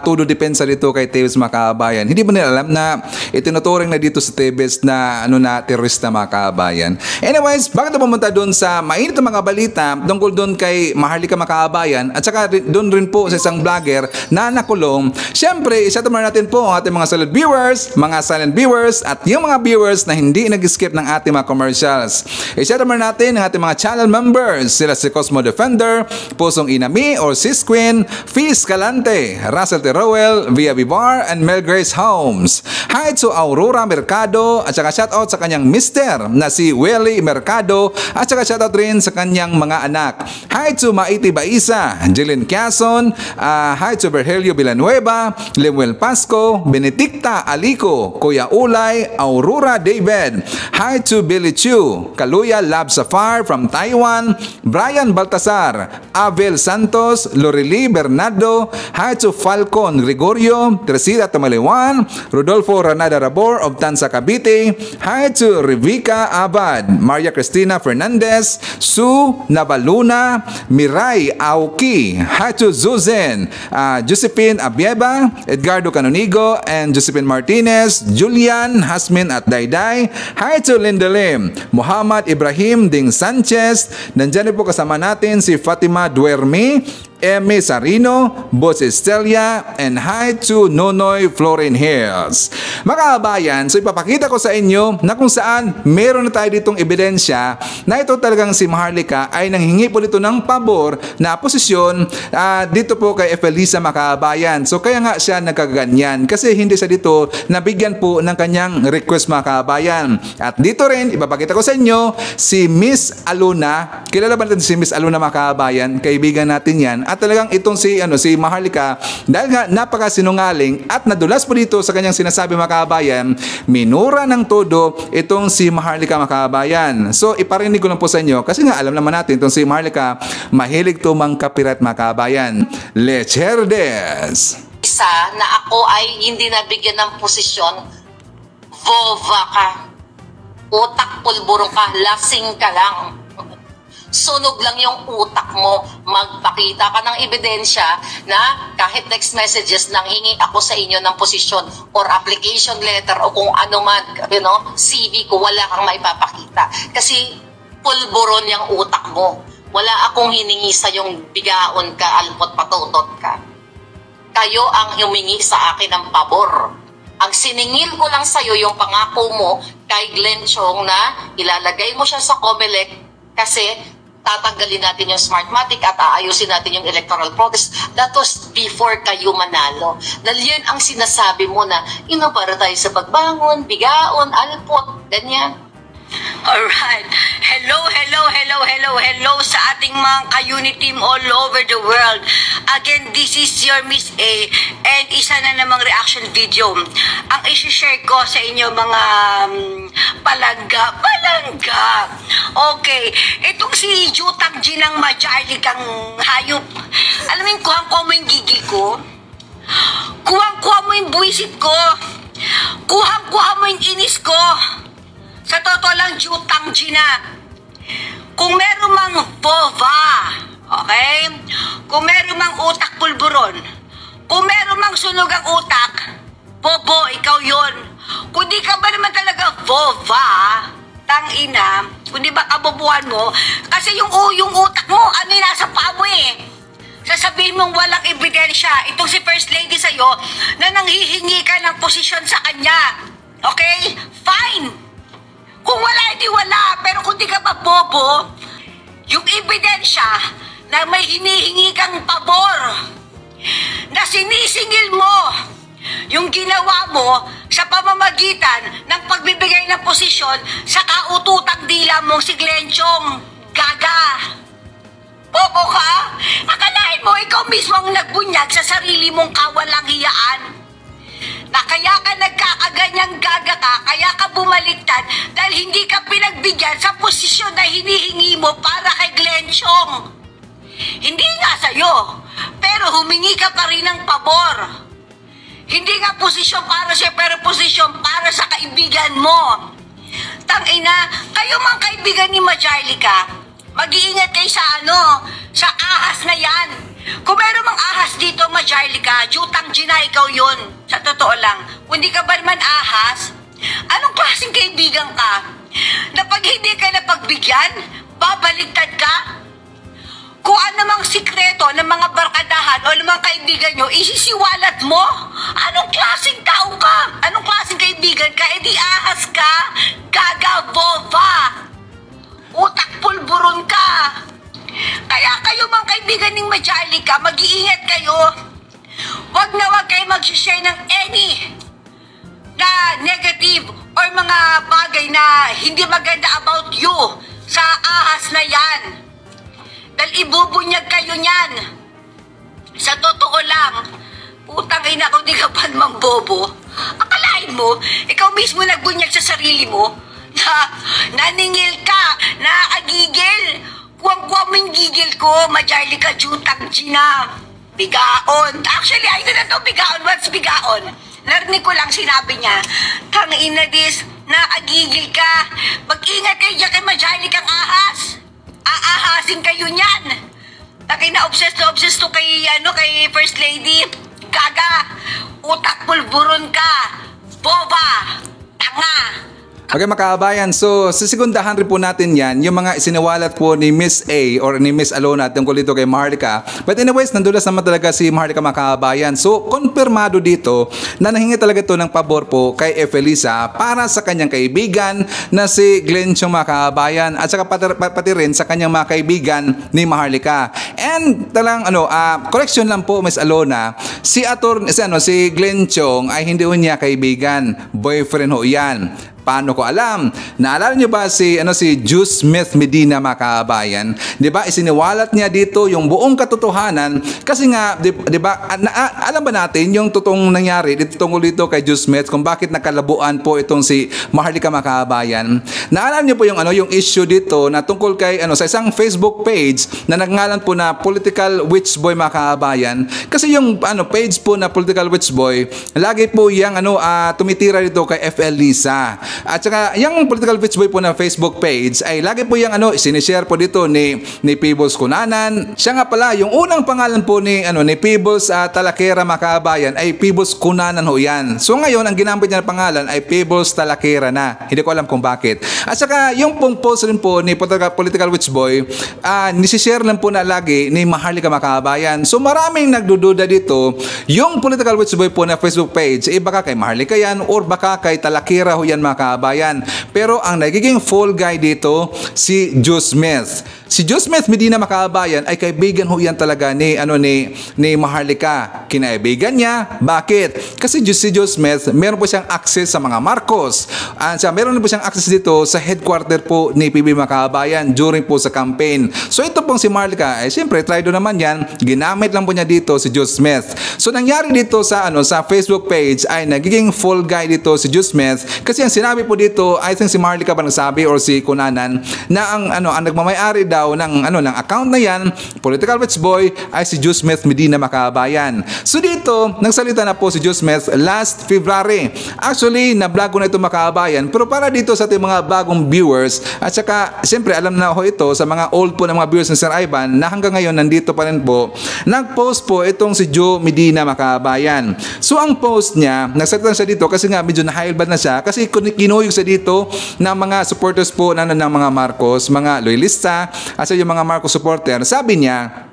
todo depensa dito kay Teves mga kabayan. Hindi ba nila alam na itinuturing na dito sa Teves na na terorista mga kabayan? Anyways, bakit na pumunta doon sa mainit na mga balita tungkol doon kay Maharlika mga kabayan at saka doon rin po sa isang vlogger na nakulong? Siyempre, isatamar natin po ang ating mga solid viewers, mga silent viewers at yung mga viewers na hindi nag-skip ng ating mga commercials. Isatamar natin ang ating mga channel members. Sila si Cosmo Defender, Pusong Inami or Sis Queen, Fee Escalante, Russell T. Rowell, Via Vivar and Mel Grace Holmes. Hi to Aurora Mercado at saka shoutout sa kanyang mister na si Welly Mercado at saka shoutout rin sa kanyang mga anak. Hi to Maiti Baisa, Jillian Quezon, hi to Virgilio Villanueva, Lemuel Pasco, Benedicta Alico, Kuya Ulay, Aurora David. Hi to Billy Chu, Kaluya Lab Safar from Taiwan, Brian Baltasar, Abel Santos, Lorely Bernardo. Hi to Falcon Gregorio, Teresita Tamaliwan, Rodolfo Ranada Rabor of Tansa Cavite. Hi to Revica Abad, Maria Cristina Fernandez, Sue Navaluna, Mirai Aoki. Hi to Zuzen, Josephine Abieba, Edgardo Canonigo, and Josephine Martinez, Julian Hasmin at Dayday. Hi to Linda Lim, Muhammad Ibrahim Ding Sanchez. Nandiyan po kasama natin si Fatima Duermi, Eme Sarino, Boss Estelia, and hi to Nonoy Florin Hills. Mga kabayan, so ipapakita ko sa inyo na kung saan meron na tayo ditong ebidensya na ito talagang si Maharlika ay nanghingi po dito ng pabor na posisyon dito po kay Efelisa mga kabayan. So kaya nga siya nagkaganyan kasi hindi siya dito nabigyan po ng kanyang request mga kabayan. At dito rin, ipapakita ko sa inyo si Miss Aluna. Kilala ba natin si Miss Aluna mga kabayan? Kaibigan natin yan. At talagang itong si Maharlika, dahil nga napakasinungaling at nadulas po dito sa kanyang sinasabi mga kabayan, minura ng todo itong si Maharlika mga kabayan. So iparinig ko lang po sa inyo kasi nga alam naman natin itong si Maharlika mahilig tumang copyright mga kabayan. Let's hear this. Isa na ako ay hindi nabigyan ng posisyon, vova ka, utak pulburo ka, lasing ka lang. Sunog lang yung utak mo, magpakita ka ng ebidensya na kahit text messages nang hingi ako sa inyo ng posisyon or application letter o kung ano man, CV ko, wala kang maipapakita. Kasi pulburon yung utak mo. Wala akong hiningi sa yung bigaon ka, alpot patutot ka. Kayo ang humingi sa akin ng pabor. Ang siningil ko lang sa'yo yung pangako mo kay Glenn Chong na ilalagay mo siya sa COMELEC kasi tatanggalin natin yung Smartmatic at aayusin natin yung electoral protest. That was before kayo manalo. Dahil yun ang sinasabi mo na para tayo sa pagbangon, bigaon, alpot, ganyan. Alright. Hello sa ating mga ka-unit team all over the world. Again, this is your Miss A and isa na namang reaction video. Ang isi-share ko sa inyo mga palangga. Okay, itong si Jutang Ginang Majarli kang hayop. Alam mo yung kuhang-kuha mo yung gigi ko? Kuhang-kuha mo yung buwisit ko? Kuhang-kuha mo yung inis ko? Sa totoo lang, Jutang Gina, kung meron mang bova Okay? Kung meron mang utak pulburon, kung meron mang sunog ang utak, bobo, ikaw yon. Kung di ka ba naman talaga vova, tangina, kung di ba kabobuhan mo, kasi yung utak mo, ano yung nasa paa mo eh. Sasabihin mong walang ebidensya, itong si First Lady sa'yo, na nanghihingi ka ng posisyon sa kanya. Okay? Fine! Kung wala, hindi wala. Pero kung di ka ba bobo, yung ebidensya na may hinihingi kang pabor, na sinisingil mo yung ginawa mo sa pamamagitan ng pagbibigay ng posisyon sa kaututang dila mong si Glenchong Gaga. Bobo ka? Akalain mo ikaw mismo ang nagbunyag sa sarili mong kawalang hiyaan. Na kaya ka nagkakaganyang gaga ka, kaya ka bumaliktad dahil hindi ka pinagbigyan sa posisyon na hinihingi mo para kay Glenchong. Hindi nga sa'yo, pero humingi ka pa rin ng pabor. Hindi nga posisyon para siya, pero posisyon para sa kaibigan mo. Tangina, kayo mga kaibigan ni Majarlika, mag-iingat kayo sa sa ahas na yan. Kung meron mang ahas dito, Majarlika, Jutang Gina, ikaw yun. Sa totoo lang, kung di ka ba naman ahas, anong klaseng kaibigan ka? Na pag hindi ka napagbigyan, babaligtad ka? Kung ano mang sikreto ng mga barkadahan o ng mga kaibigan nyo, isisiwalat mo? Anong klaseng tao ka? Anong klaseng kaibigan ka? E di ahas ka? Gaga, bova! Utak pulburon ka! Kaya kayo mga kaibigan ng Majarlika, mag-iingat kayo. Wag na wag kayo mag-share ng any na negative or mga bagay na hindi maganda about you sa ahas na yan. Dahil ibubunyag kayo niyan. Sa totoo lang, putang ina kung di ka pa namang bobo, akalain mo, ikaw mismo nagbunyag sa sarili mo, na naningil ka, na agigil. Kuwang-kuwang yung gigil ko, Majarlika, Jutang Gina. Bigaon. Actually, ay na to, bigaon. What's bigaon? Narinig ko lang sinabi niya, tangina dis, naagigil ka. Mag-ingat kayo dyan kay Majarlika ang ahas. Aahasin kayo niyan. Taki na obsessed to kay, kay First Lady. Gaga, utak pulburon ka. Boba, tanga. Okay mga kabayan, so sisegundahan rin po natin yan, yung mga isiniwalat po ni Miss A or ni Miss Alona tungkol dito kay Maharlika. But anyways, nandulas naman talaga si Maharlika mga kabayan. So, konfirmado dito na nahingi talaga ito ng pabor po kay Efelisa para sa kanyang kaibigan na si Glenchong mga kabayan at saka pati rin sa kanyang mga kaibigan ni Maharlika. And talang correction lang po Miss Alona, si Glenchong ay hindi niya kaibigan, boyfriend ho yan. Paano ko alam? Naalala niyo ba si Juice Smith Medina mga kabayan? 'Di ba? Isiniwalat niya dito yung buong katotohanan kasi nga 'di ba? Alam ba natin yung totoong nangyari dito tungkol dito kay Juice Smith kung bakit nakalabuan po itong si Maharlika mga kabayan? Naalala niyo po yung issue dito na tungkol kay sa isang Facebook page na nagngalan po na Political Witch Boy mga kabayan. Kasi yung page po na Political Witch Boy, lagi po yang tumitira dito kay FL Lisa. At saka, yung Political Witch Boy po na Facebook page ay lagi po yung sinishare po dito ni Peebles Cunanan. Siya nga pala, yung unang pangalan po ni Peebles Talakera mga kabayan ay Peebles Cunanan ho yan. So ngayon, ang ginamit niya na pangalan ay Peebles Talakera na. Hindi ko alam kung bakit. At saka, yung pong post rin po ni Political Witch Boy, nisishare lang po na lagi ni Maharlika mga kabayan. So maraming nagdududa dito, yung Political Witch Boy po na Facebook page, baka kay Maharlika yan or baka kay Talakera ho yan mga kabayan. Pero ang nagiging fall guy dito si Juice Smith. Si Juice Smith Medina mga kabayan ay kaibigan ho yan talaga ni Maharlika. Kinaibigan niya. Bakit? Kasi si Juice Smith meron po siyang access sa mga Marcos. Meron po siyang access dito sa headquarter po ni PB mga kabayan during po sa campaign. So ito pong si Maharlika siyempre traido naman yan. Ginamit lang po niya dito si Juice Smith. So nangyari dito sa Facebook page ay nagiging fall guy dito si Juice Smith kasi ang sinabi po dito, I think si Maharlika ba nagsabi or si Cunanan na ang nagmamayari daw daw ng account na yan, political rich boy, ay si Joe Smith Medina, mga kabayan. So dito, nagsalita na po si Joe Smith last February. Actually, na-vlog ko na ito, mga kabayan, pero para dito sa ating mga bagong viewers, at saka siyempre alam na ho ito sa mga old po ng mga viewers ni Sir Ivan na hanggang ngayon nandito pa rin po, nag-post po itong si Joe Medina, mga kabayan. So ang post niya, nagsalita na siya dito kasi nga medyo na-high-blood na siya kasi kinuyog siya dito ng mga supporters po ng mga Marcos, mga loyalista, at sa yung mga Marcos supporter. Sabi niya,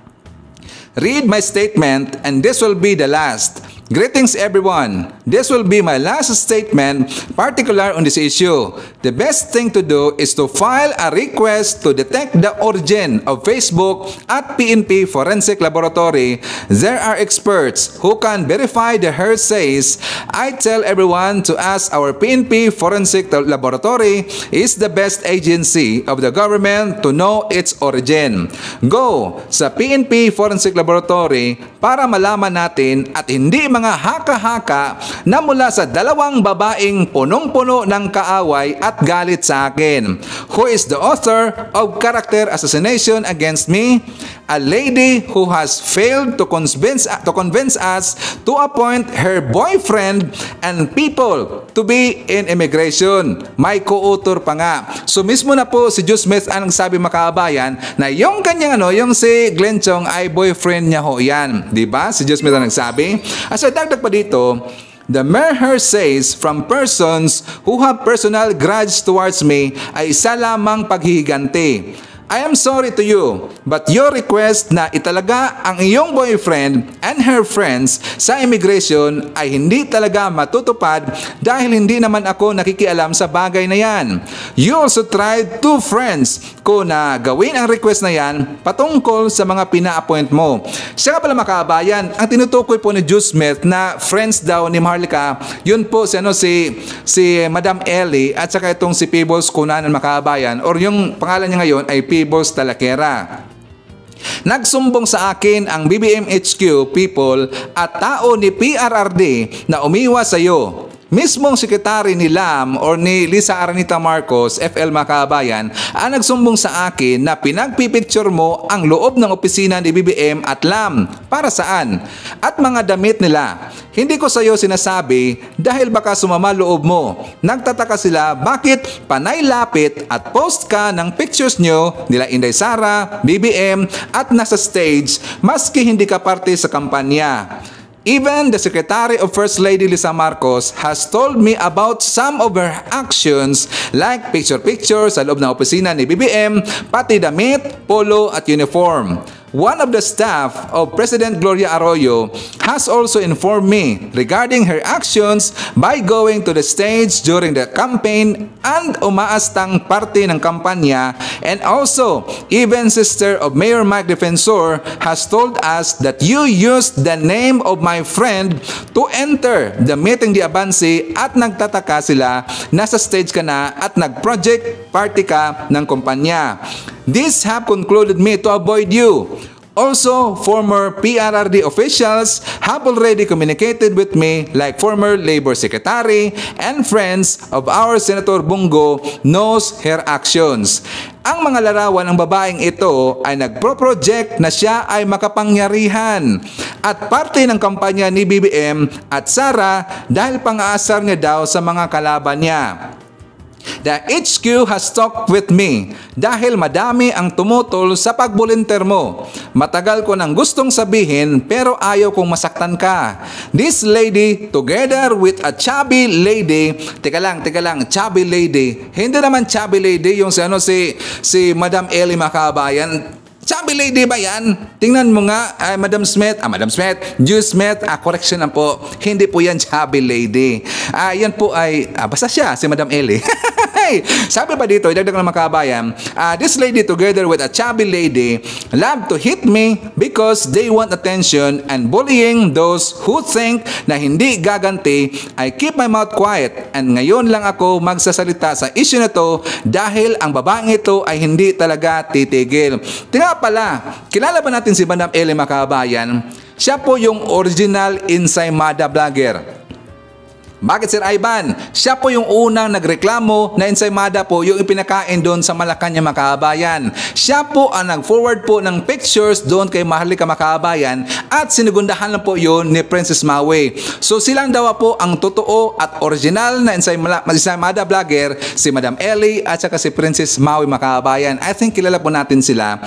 "Read my statement and this will be the last. Greetings everyone. This will be my last statement, particular on this issue. The best thing to do is to file a request to detect the origin of Facebook at PNP Forensic Laboratory. There are experts who can verify the hersays. I tell everyone to ask our PNP Forensic Laboratory is the best agency of the government to know its origin. Go sa PNP Forensic Laboratory para malaman natin at hindi mga haka-haka na mula sa dalawang babaeng punong-puno ng kaaway at galit sa akin. Who is the author of character assassination against me? A lady who has failed to convince us to appoint her boyfriend and people to be in immigration. May co-author pa nga." So mismo na po si Joe Smith ang nagsabi, mga kabayan, na yung kanyang yung si Glenn Chong ay boyfriend niya ho yan. Diba? Si Joe Smith ang nagsabi. So dagdag pa dito, "The mere hersays from persons who have personal grudge towards me ay isa lamang paghihiganti. I am sorry to you, but your request na italaga ang iyong boyfriend and her friends sa immigration ay hindi talaga matutupad dahil hindi naman ako nakikialam sa bagay na yan. You also tried 2 friends ko na gawin ang request na yan patungkol sa mga pina-appoint mo." Siya nga pala, mga kabayan, ang tinutukoy po ni Joe Smith na friends daw ni Maharlika, yun po si Madam Ellie at saka itong si Peebles Cunanan, mga kabayan, or yung pangalan niya ngayon ay Peebles Talakera. "Nagsumbong sa akin ang BBM HQ people at tao ni PRRD na umiwas sa iyo. Mismong sekretary ni Lam or ni Lisa Aranita Marcos, FL, mga kabayan, ang nagsumbong sa akin na pinagpipicture mo ang loob ng opisina ni BBM at Lam. Para saan? At mga damit nila. Hindi ko sa iyo sinasabi dahil baka sumama loob mo. Nagtataka sila bakit panay lapit at post ka ng pictures nyo nila Inday Sara, BBM at nasa stage maski hindi ka parte sa kampanya. Even the Secretary of First Lady Lisa Marcos has told me about some of her actions like picture-picture sa loob ng opisina ni BBM, pati damit, polo at uniform. One of the staff of President Gloria Arroyo has also informed me regarding her actions by going to the stage during the campaign and umaastang parte ng kampanya, and also even sister of Mayor Mike Defensor has told us that you used the name of my friend to enter the meeting di Abansi at nagtataka sila nasa stage ka na at nag-project party ka ng kumpanya. These have concluded me to avoid you. Also, former PRRD officials have already communicated with me like former Labor Secretary and friends of our Senator Bungo knows her actions. Ang mga larawan ng babaeng ito ay nagpro-project na siya ay makapangyarihan at parte ng kampanya ni BBM at Sara dahil pang-aasar niya daw sa mga kalaban niya. The HQ has talked with me dahil madami ang tumutol sa pagbolunteer mo. Matagal ko nang gustong sabihin pero ayaw kong masaktan ka. This lady together with a chubby lady, teka lang, chubby lady. Hindi naman chubby lady yung si Madam Ellie, mga kabayan. Chubby lady ba yan? Tingnan mo nga, Madam Smith, Joe Smith, correction na po, hindi po yan chubby lady. Yan po ay, basta siya, si Madam Ellie. Sabi pa dito, idagdag ng mga kabayan, this lady together with a chubby lady love to hit me because they want attention and bullying those who think na hindi gaganti. I keep my mouth quiet and ngayon lang ako magsasalita sa issue na to dahil ang babaeng ito ay hindi talaga titigil. Tinga pala, kilala ba natin si Madam Ellie, mga kabayan? Siya po yung original Insaymada vlogger. Bakit, Sir Ivan? Siya po yung unang nagreklamo na ensaymada po yung ipinakain doon sa Malacanang, mga kababayan. Siya po ang nag-forward po ng pictures doon kay Maharlika, mga kababayan, at sinigundahan lang po yun ni Princess Maui. So silang daw po ang totoo at original na ensaymada vlogger, si Madam Ellie at saka si Princess Maui, mga kababayan. I think kilala po natin sila.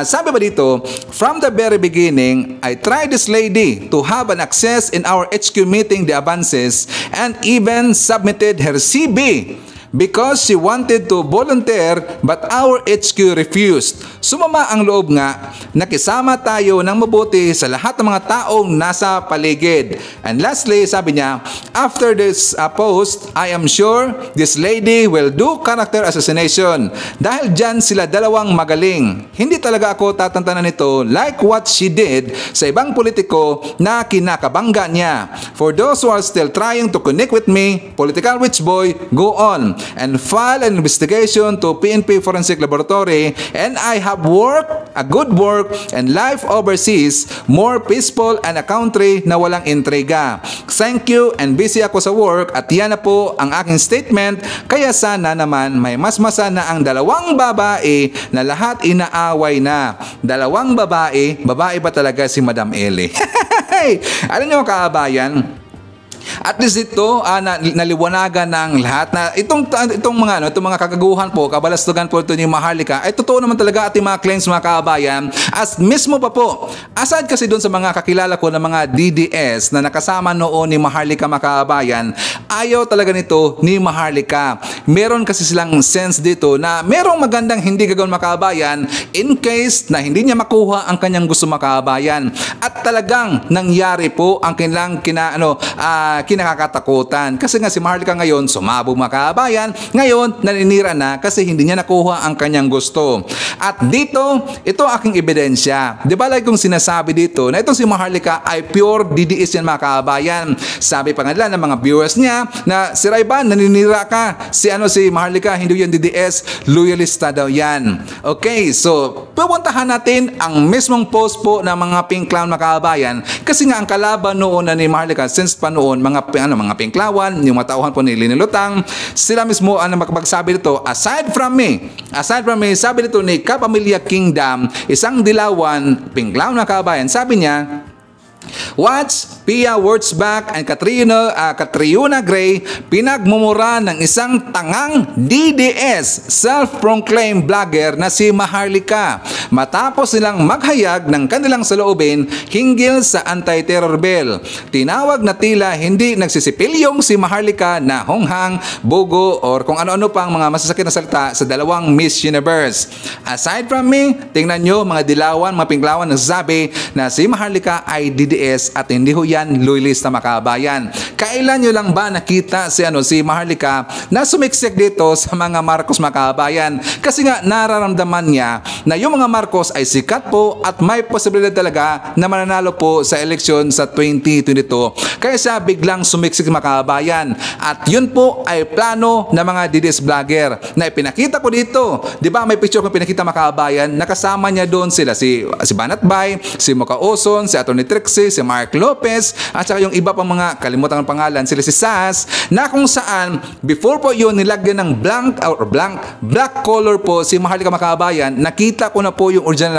Sabi ba dito, from the very beginning, I tried this lady to have an access in our HQ meeting, the advances, and even submitted her CV because she wanted to volunteer but our HQ refused. Sumama ang loob nga, nakisama tayo ng mabuti sa lahat ng mga taong nasa paligid. And lastly, sabi niya, after this post, I am sure this lady will do character assassination. Dahil dyan sila dalawang magaling. Hindi talaga ako tatantanan nito like what she did sa ibang politiko na kinakabangga niya. For those who are still trying to connect with me, political witch boy, go on and file an investigation to PNP Forensic Laboratory, and I have worked a good work and life overseas, more peaceful and a country na walang intriga. Thank you and busy ako sa work at yan na po ang aking statement, kaya sana naman may masmasa na ang dalawang babae na lahat inaaway na. Dalawang babae ba talaga si Madam Ellie? Alam niyo, kababayan, at least ito naliwanagan ng lahat na itong mga kagaguhan po, kabalastugan po ito ni Maharlika ay totoo naman talaga ating mga claims, mga kababayan. As mismo pa po, aside kasi doon sa mga kakilala ko na mga DDS na nakasama noon ni Maharlika, mga kababayan, ayaw talaga nito ni Maharlika. Meron kasi silang sense dito na merong magandang hindi gagawin, mga kababayan, in case na hindi niya makuha ang kanyang gusto, mga kababayan. At talagang nangyari po ang kanilang kinakatakutan. Kasi nga si Maharlika ngayon sumabog, mga kababayan. Ngayon naninira na kasi hindi niya nakuha ang kanyang gusto. At dito, ito aking ebidensya. Di ba like kong sinasabi dito na itong si Maharlika ay pure DDS yan, mga kababayan. Sabi pa nga nila ng mga viewers niya na si Rayban, naninira ka. Si Maharlika, hindi yan DDS, loyalista daw yan. Okay, so pupuntahan natin ang mismong post po ng mga pink clown, mga kababayan. Kasi nga ang kalaban noon na ni Maharlika since pa noon, mga pinklawan, yung mga tauhan po ni Linilutang, sila mismo ang makapagsabi dito, aside from me, sabi dito ni Kapamilya Kingdom, isang dilawan, pinklawan, na kabayan, sabi niya, watch Pia Wurtzbach and Catriona Gray pinagmumura ng isang tangang DDS self-proclaimed vlogger na si Maharlika matapos nilang maghayag ng kanilang saloobin hinggil sa anti-terror bill. Tinawag na tila hindi nagsisipilyong si Maharlika na honghang, bugo or kung ano-ano pang mga masasakit na salita sa dalawang Miss Universe. Aside from me, tingnan nyo mga dilawan, mga pinklawan na sabi na si Maharlika ay DDS at hindi ho yan loyalista, mga kababayan. Kailan nyo lang ba nakita si Maharlika na sumiksik dito sa mga Marcos, mga kababayan? Kasi nga nararamdaman niya na yung mga Marcos ay sikat po at may posibilidad talaga na mananalo po sa eleksyon sa 2022. Kaya siya biglang sumiksik, mga kababayan. At yun po ay plano ng mga DDS vlogger na ipinakita ko dito. Di ba may picture ko pinakita, mga kababayan? Nakasama niya doon sila si Banat Bay, si Mocha Oson, si Atty. Trixie, si Mark Lopez, at saka yung iba pang mga kalimutan ng pangalan, sila si Sas, na kung saan before po yun nilagyan ng black color po si Maharlika, mga kababayan. Nakita ko na po yung original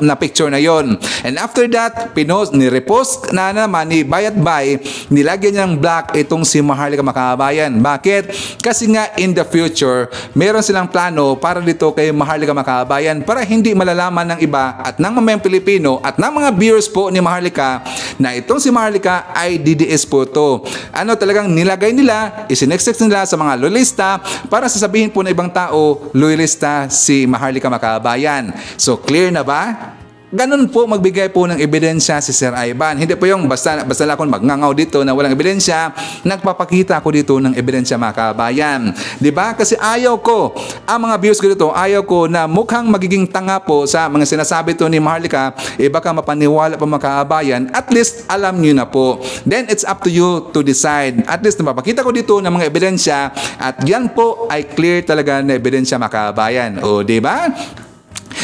na picture na yon. And after that, ni-repost na naman ni Bayat Bay, nilagyan niya ng black itong si Maharlika, mga kababayan. Bakit? Kasi nga in the future, meron silang plano para dito kay Maharlika, mga kababayan, para hindi malalaman ng iba at ng mamayang Pilipino at ng mga viewers po ni Maharlika na itong si Maharlika ay DDS po to. Talagang nilagay nila, isineksek nila sa mga loyalista para sasabihin po na ibang tao, loyalista si Maharlika, mga kababayan. So clear na ba? Ganun po magbigay po ng ebidensya si Sir Ivan. Hindi po yung basta lang akong magngangaw dito na walang ebidensya. Nagpapakita ako dito ng ebidensya, mga kababayan. Diba? Kasi ayaw ko, ang mga views ko dito, ayaw ko na mukhang magiging tanga po sa mga sinasabi to ni Maharlika, baka mapaniwala pa, mga kababayan. At least alam nyo na po. Then it's up to you to decide. At least napapakita ko dito ng mga ebidensya at yan po ay clear talaga na ebidensya, mga kababayan. O diba?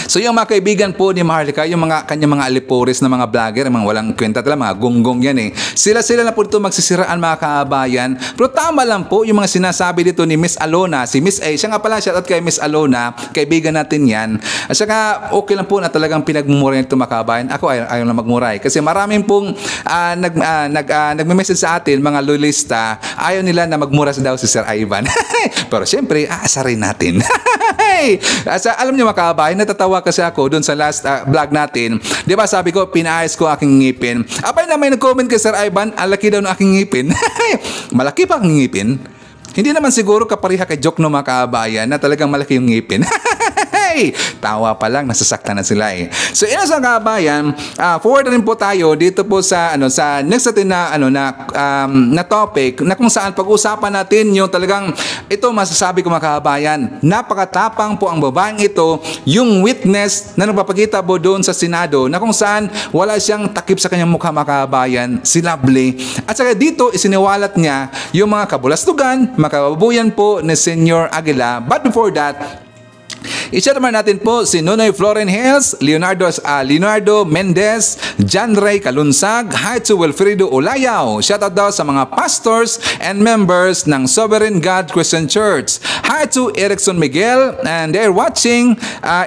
So yung mga kaibigan po ni Maharlika, yung mga kanyang mga alipuris na mga vlogger, mga walang kwenta talaga, mga gonggong yan eh. Sila na po dito magsisiraan mga kabayan. Pero tama lang po yung mga sinasabi dito ni Miss Alona, si Miss A. Siya nga pala, shoutout kay Miss Alona, kaibigan natin yan. At saka okay lang po na talagang pinagmumuray nito mga kabayan. Ako ayaw lang magmuray. Kasi maraming pong nagme-message sa atin, mga loyalista, ayaw nila na magmura daw si Sir Ivan. Pero syempre, aasarin natin. Alam niyo mga kabayan, natatawa kasi ako doon sa last vlog natin. Di ba sabi ko, pinaayos ko aking ngipin. Abay na may nag-comment kay Sir Ivan, alaki daw ng aking ngipin. Malaki pa ang ngipin. Hindi naman siguro kapariha kay Joke no mga kabayan na talagang malaki yung ngipin. Tawa pa lang, nasasaktan na sila eh. So ina sa kabayan, forward na rin po tayo dito po sa sa next natin na topic na kung saan pag-usapan natin yung talagang ito masasabi ko mga kabayan, napakatapang po ang babaeng ito, yung witness na nagpapakita po doon sa Senado na kung saan wala siyang takip sa kanyang mukha mga kabayan, si Lovely. At saka dito isiniwalat niya yung mga kabulastugan, mga kababuyan po ni Senyor Aguila. But before that, i-share naman natin po si Nonoy Floren Hills, Leonardo Mendez, John Ray Kalunsag, hi to Wilfredo Olayaw. Shoutout daw sa mga pastors and members ng Sovereign God Christian Church. Hi to Erickson Miguel and they're watching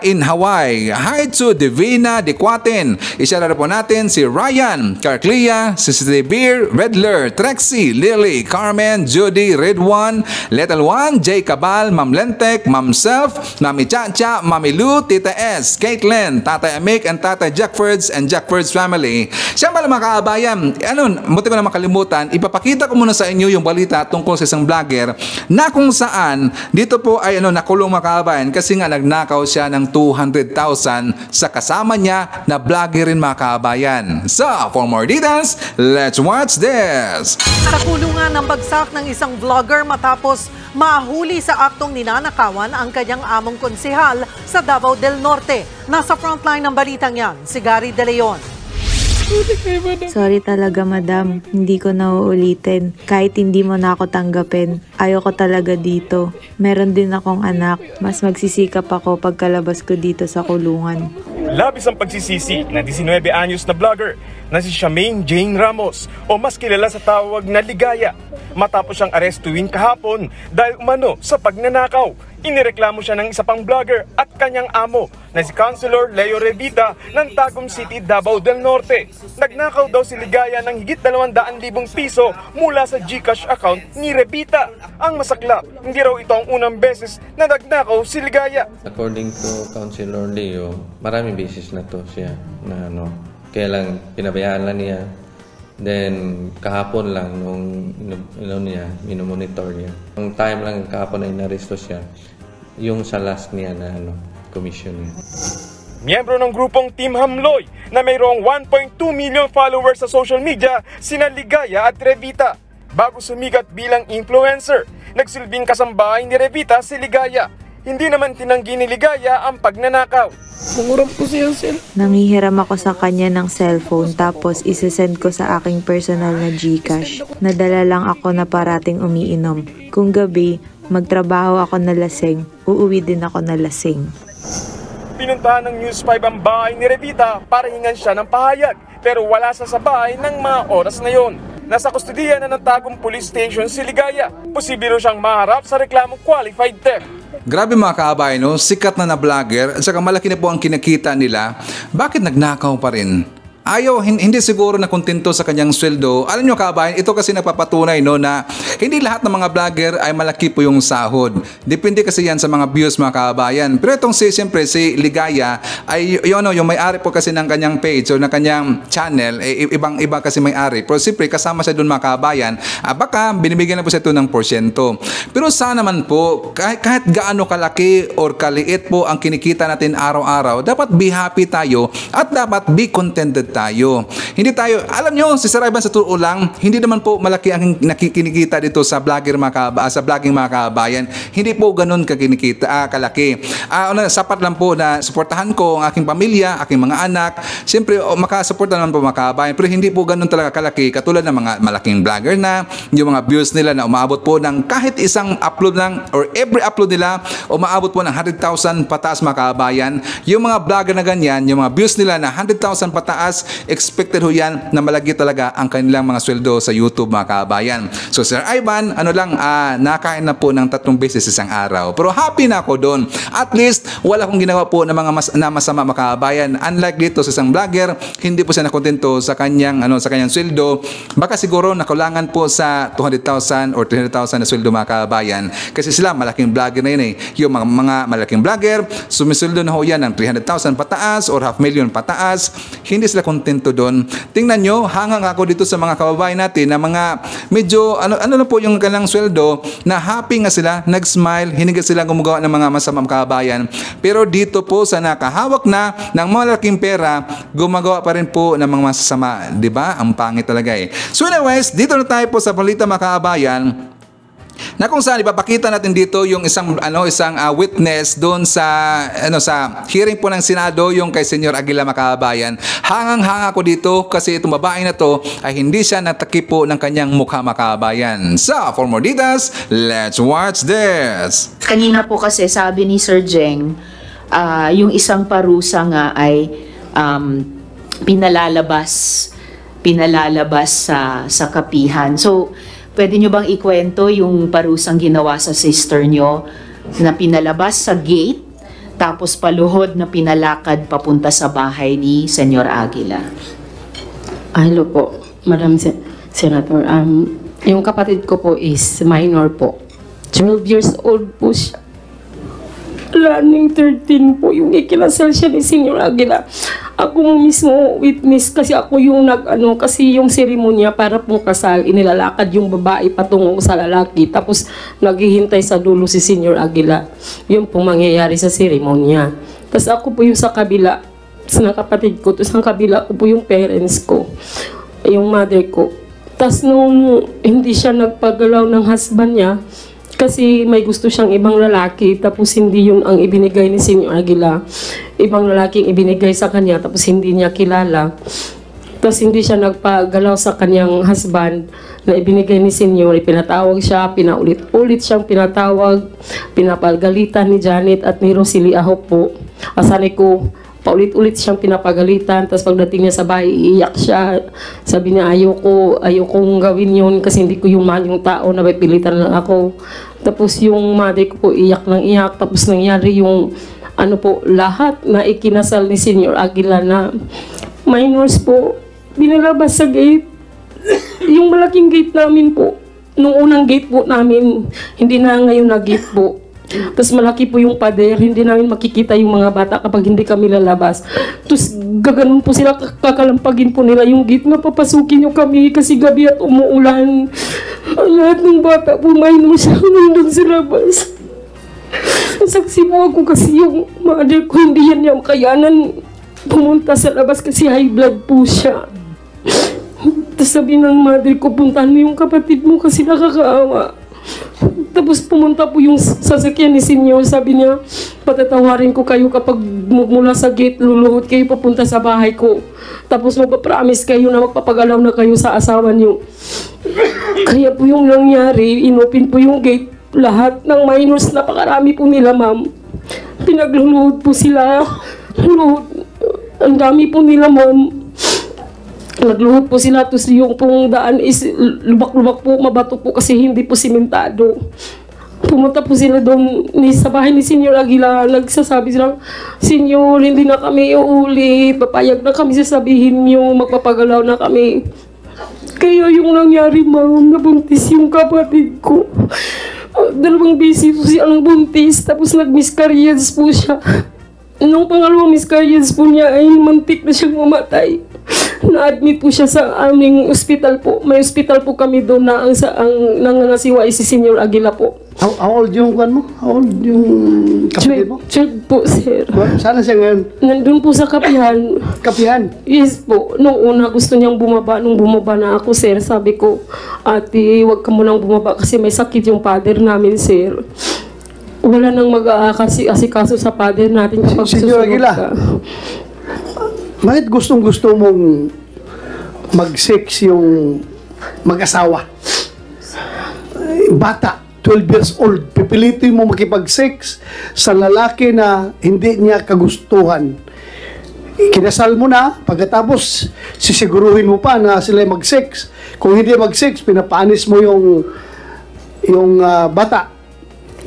in Hawaii. Hi to Divina Dequaten. I-share po natin si Ryan, Carclia, si Beer, Redler, Trexie, Lily, Carmen, Judy, Redwan, Little One, Jay Cabal, Ma'am Lentek, Ma'am Self, Mami Chacha, Mami Lou, Tita S, Caitlin, Tatay Amik, and Tatay Jackfords and Jackfords family. Siya pala mga kaabayan, muti ko na makalimutan, ipapakita ko muna sa inyo yung balita tungkol sa isang vlogger na kung saan dito po ay nakulong mga kaabayan kasi nga nagnakaw siya ng 200,000 sa kasama niya na vlogger rin mga kaabayan. So, for more details, let's watch this. Sa kulungan ng bagsak ng isang vlogger matapos mahuli sa aktong ninanakawan ang kanyang among konsehal sa Davao del Norte. Nasa frontline ng balitang yan, si Gary De Leon. Sorry talaga madam, hindi ko nauulitin. Kahit hindi mo na ako tanggapin, ayoko talaga dito. Meron din akong anak, mas magsisikap ako pagkalabas ko dito sa kulungan. Labis ang pagsisisi ng 19 anyos na vlogger na si Charmaine Jane Ramos o mas kilala sa tawag na Ligaya. Matapos siyang arestuin kahapon dahil umano sa pagnanakaw. Inireklamo siya ng isa pang vlogger at kanyang amo na si Councilor Leo Revita ng Tagum City, Davao del Norte. Nagnakaw daw si Ligaya ng higit 200,000 piso mula sa GCash account ni Revita. Ang masaklap, hindi raw ito ang unang beses na nagnakaw si Ligaya. According to Councilor Leo, maraming beses na to siya na kaya lang pinabayaan lang niya. Then, kahapon lang, nung minomonitor niya. Nung time lang, kahapon na inaresto siya, yung sa last niya na commission niya. Miyembro ng grupong Team Hamloy na mayroong 1.2 million followers sa social media, sina Ligaya at Revita. Bago sumikat bilang influencer, nagsilbing kasambahay ni Revita si Ligaya. Hindi naman tinanggi ni Ligaya ang pagnanakaw. Mangurap ko siya, sir. Nangihiram ako sa kanya ng cellphone tapos isesend ko sa aking personal na GCash. Nadala lang ako na parating umiinom. Kung gabi, magtrabaho ako na lasing, uuwi din ako na lasing. Pinuntahan ng News 5 ang bahay ni Revita para hingan siya ng pahayag pero wala sa bahay ng mga oras na yon. Nasa kustudiya na ng Tagum Police Station si Ligaya. Posible siyang maharap sa reklamong qualified theft. Grabe mga kaabay, sikat na vlogger at saka malaki na po ang kinikita nila. Bakit nagnakaw pa rin? Ayaw, hindi siguro na kontento sa kanyang sweldo. Alam nyo kabayan, ito kasi nagpapatunay na hindi lahat ng mga vlogger ay malaki po yung sahod. Depende kasi yan sa mga views mga kabayan. Pero itong siyempre si Ligaya ay yung may-ari po kasi ng kanyang page o ng kanyang channel, ibang-iba kasi may-ari. Pero siyempre kasama siya doon mga kabayan, baka binibigyan na po siya ito ng porsyento. Pero sana naman po, kahit gaano kalaki or kaliit po ang kinikita natin araw-araw, dapat be happy tayo at dapat be contented tayo. Hindi tayo, alam nyo, si Sir Ivan, sa totoo lang, hindi naman po malaki ang nakikinikita dito sa vlogging mga kabayan. Hindi po ganun kalaki. Sapat lang po na suportahan ko ang aking pamilya, aking mga anak. Siyempre, makasuporta naman po mga kabayan, pero hindi po ganun talaga kalaki, katulad ng mga malaking vlogger na, yung mga views nila na umaabot po ng kahit isang upload lang, or every upload nila, umaabot po ng 100,000 pataas mga kabayan. Yung mga vlogger na ganyan, yung mga views nila na 100,000 pataas, expected ho yan na malagi talaga ang kanilang mga sweldo sa YouTube mga kabayan. So Sir Ivan, nakain na po ng 3 beses isang araw. Pero happy na ako doon. At least, wala akong ginawa po ng mga masama mga kabayan. Unlike dito sa isang vlogger, hindi po siya nakontento sa kanyang sweldo. Baka siguro nakulangan po sa 200,000 or 300,000 na sweldo mga kabayan. Kasi sila malaking vlogger na yun eh. Yung mga malaking vlogger, sumisweldo na ho yan ng 300,000 pataas or 500,000 pataas. Hindi sila kontento doon. Tingnan nyo, hangang ako dito sa mga kababayan natin na mga medyo, na po yung kanilang sweldo, na happy nga sila, nag-smile, hindi sila gumagawa ng mga masamang kababayan. Pero dito po sa nakahawak na ng malaking pera, gumagawa pa rin po ng mga masasama. Diba? Ang pangit talaga eh. So anyways, dito na tayo po sa balita mga kababayan, na kung saan ipapakita natin dito yung isang witness doon sa hearing po ng Senado, yung kay Senyor Aguila makabayan. Hangang-hanga ko dito kasi itong babae na to ay hindi siya natakip po ng kanyang mukha makabayan. So, for more details, let's watch this. Kanina po kasi sabi ni Sir Jeng, yung isang parusa nga ay pinalalabas sa kapihan. So, pwede nyo bang ikwento yung parusang ginawa sa sister nyo na pinalabas sa gate tapos paluhod na pinalakad papunta sa bahay ni Senyor Aguila? Hello po, Madam Senator. Yung kapatid ko po is minor po. 12 years old po siya. Running 13 po yung ikinasal siya ni Senyor Aguila. Ako mo mismo witness kasi ako yung kasi yung seremonya para pong kasal, inilalakad yung babae patungo sa lalaki tapos naghihintay sa dulo si Senyor Aguila. Yun pong mangyayari sa seremonya. Tapos ako po yung sa kabila, sa kapatid ko, tapos ang kabila ko po yung parents ko, yung mother ko. Tapos nung hindi siya nagpagalaw ng husband niya, kasi may gusto siyang ibang lalaki, tapos hindi yun ang ibinigay ni Senyor Aguila. Ibang lalaking ibinigay sa kanya, tapos hindi niya kilala. Tapos hindi siya nagpagalaw sa kanyang husband na ibinigay ni Senyor. Pinatawag siya, pinaulit-ulit siyang pinatawag, pinapagalitan ni Janet at ni Rosely Ahop po. Asali ko, paulit-ulit siyang pinapagalitan. Tapos pagdating niya sa bahay, iiyak siya. Sabi niya, ayokong gawin yun kasi hindi ko yung tao na pipilitan lang ako. Tapos yung mother ko po iyak ng iyak. Tapos nangyari yung lahat na ikinasal ni Senyor Aguila na minors po, binalabas sa gate. Yung malaking gate namin po, nung unang gate po namin, hindi na ngayon na gate po. Tapos malaki po yung pader, hindi namin makikita yung mga bata kapag hindi kami lalabas. Tapos gaganon po sila, kakalampagin po nila yung gate na papasukin nyo kami kasi gabi at umuulan. Lahat ng bata po minor siya nandun sa labas. Saksi po ako kasi yung mother ko hindi yan niya makayanan pumunta sa labas kasi high blood po siya. Tapos sabi ng mother ko, puntahan mo yung kapatid mo kasi nakakaawa. Tapos pumunta po yung sasakyan ni Senyor. Sabi niya, patatawarin ko kayo kapag mula sa gate, luluhod kayo papunta sa bahay ko. Tapos magpapromise kayo na magpapagalaw na kayo sa asawa niyo. Kaya po yung nangyari, inopen po yung gate. Lahat ng minors, napakarami po nila, ma'am. Pinagluluhod po sila. Ang dami po nila, ma'am. Nagluhod po sila, tapos yung pong daan is lubak-lubak po, mabato po kasi hindi po simentado. Pumunta po sila doon sa bahay ni Senyor Aguila. Nagsasabi sila, Senyor, hindi na kami uulit. Papayag na kami sasabihin yung magpapagalaw na kami. Kaya yung nangyari, ma'am, nabuntis yung kapatid ko. 2 beses po siya ang buntis, tapos nag-miscarriage po siya. Nung pangalawang miscarriage po niya ay mantik na siyang mamatay. Na-admit po siya sa aming ospital po. May ospital po kami doon na ang nangangasiwa ay si Senyor Aguila po. How old yung kwan mo? How old yung kapatid mo? 12 po, sir. Sana siya ngayon? Nandun po sa kapihan. Kapihan? Yes po. Nung una gusto niyang bumaba. Nung bumaba na ako, sir, sabi ko, ate, huwag ka munang bumaba kasi may sakit yung father namin, sir. Wala nang mag-aasikaso sa father natin kapag Senyor Aguila, bakit gustong-gusto mong mag-sex yung mag-asawa? Bata, 12 years old, pipilitin mo makipag-sex sa lalaki na hindi niya kagustuhan. Kinasal mo na, pagkatapos sisiguruhin mo pa na sila mag-sex. Kung hindi mag-sex, pinapanis mo yung bata.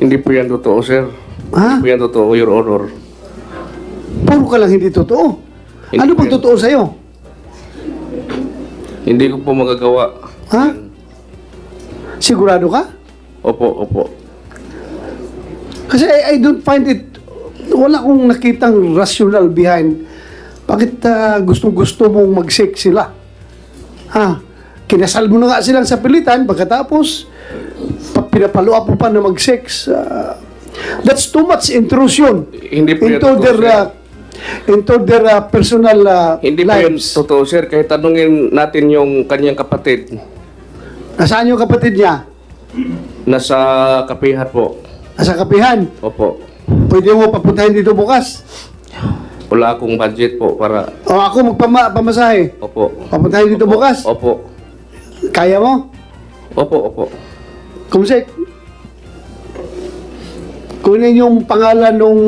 Hindi po yan totoo, sir. Ha? Hindi po yan totoo, Your Honor. Puro ka lang hindi totoo. Hindi ano bang totoo sa'yo? Hindi ko po magagawa. Ha? Sigurado ka? Opo. Kasi I don't find it, wala akong nakitang rational behind. Bakit gustong-gusto mong mag-sex sila? Kinasal mo na nga silang sa pilitan, pagkatapos, pinapalua po pa na mag-sex. That's too much intrusion into their personal Hindi lives. po yun totoo, sir. Kahit tanungin natin yung kanyang kapatid. Nasaan yung kapatid niya? Nasa kapihan po. Nasa kapihan? Opo. Pwede mo papuntahin dito bukas? Wala akong budget po para... O ako magpamasahe? Opo. Papuntahin dito bukas? Opo. Kaya mo? Opo. Kumsek, kunin yung pangalan nung...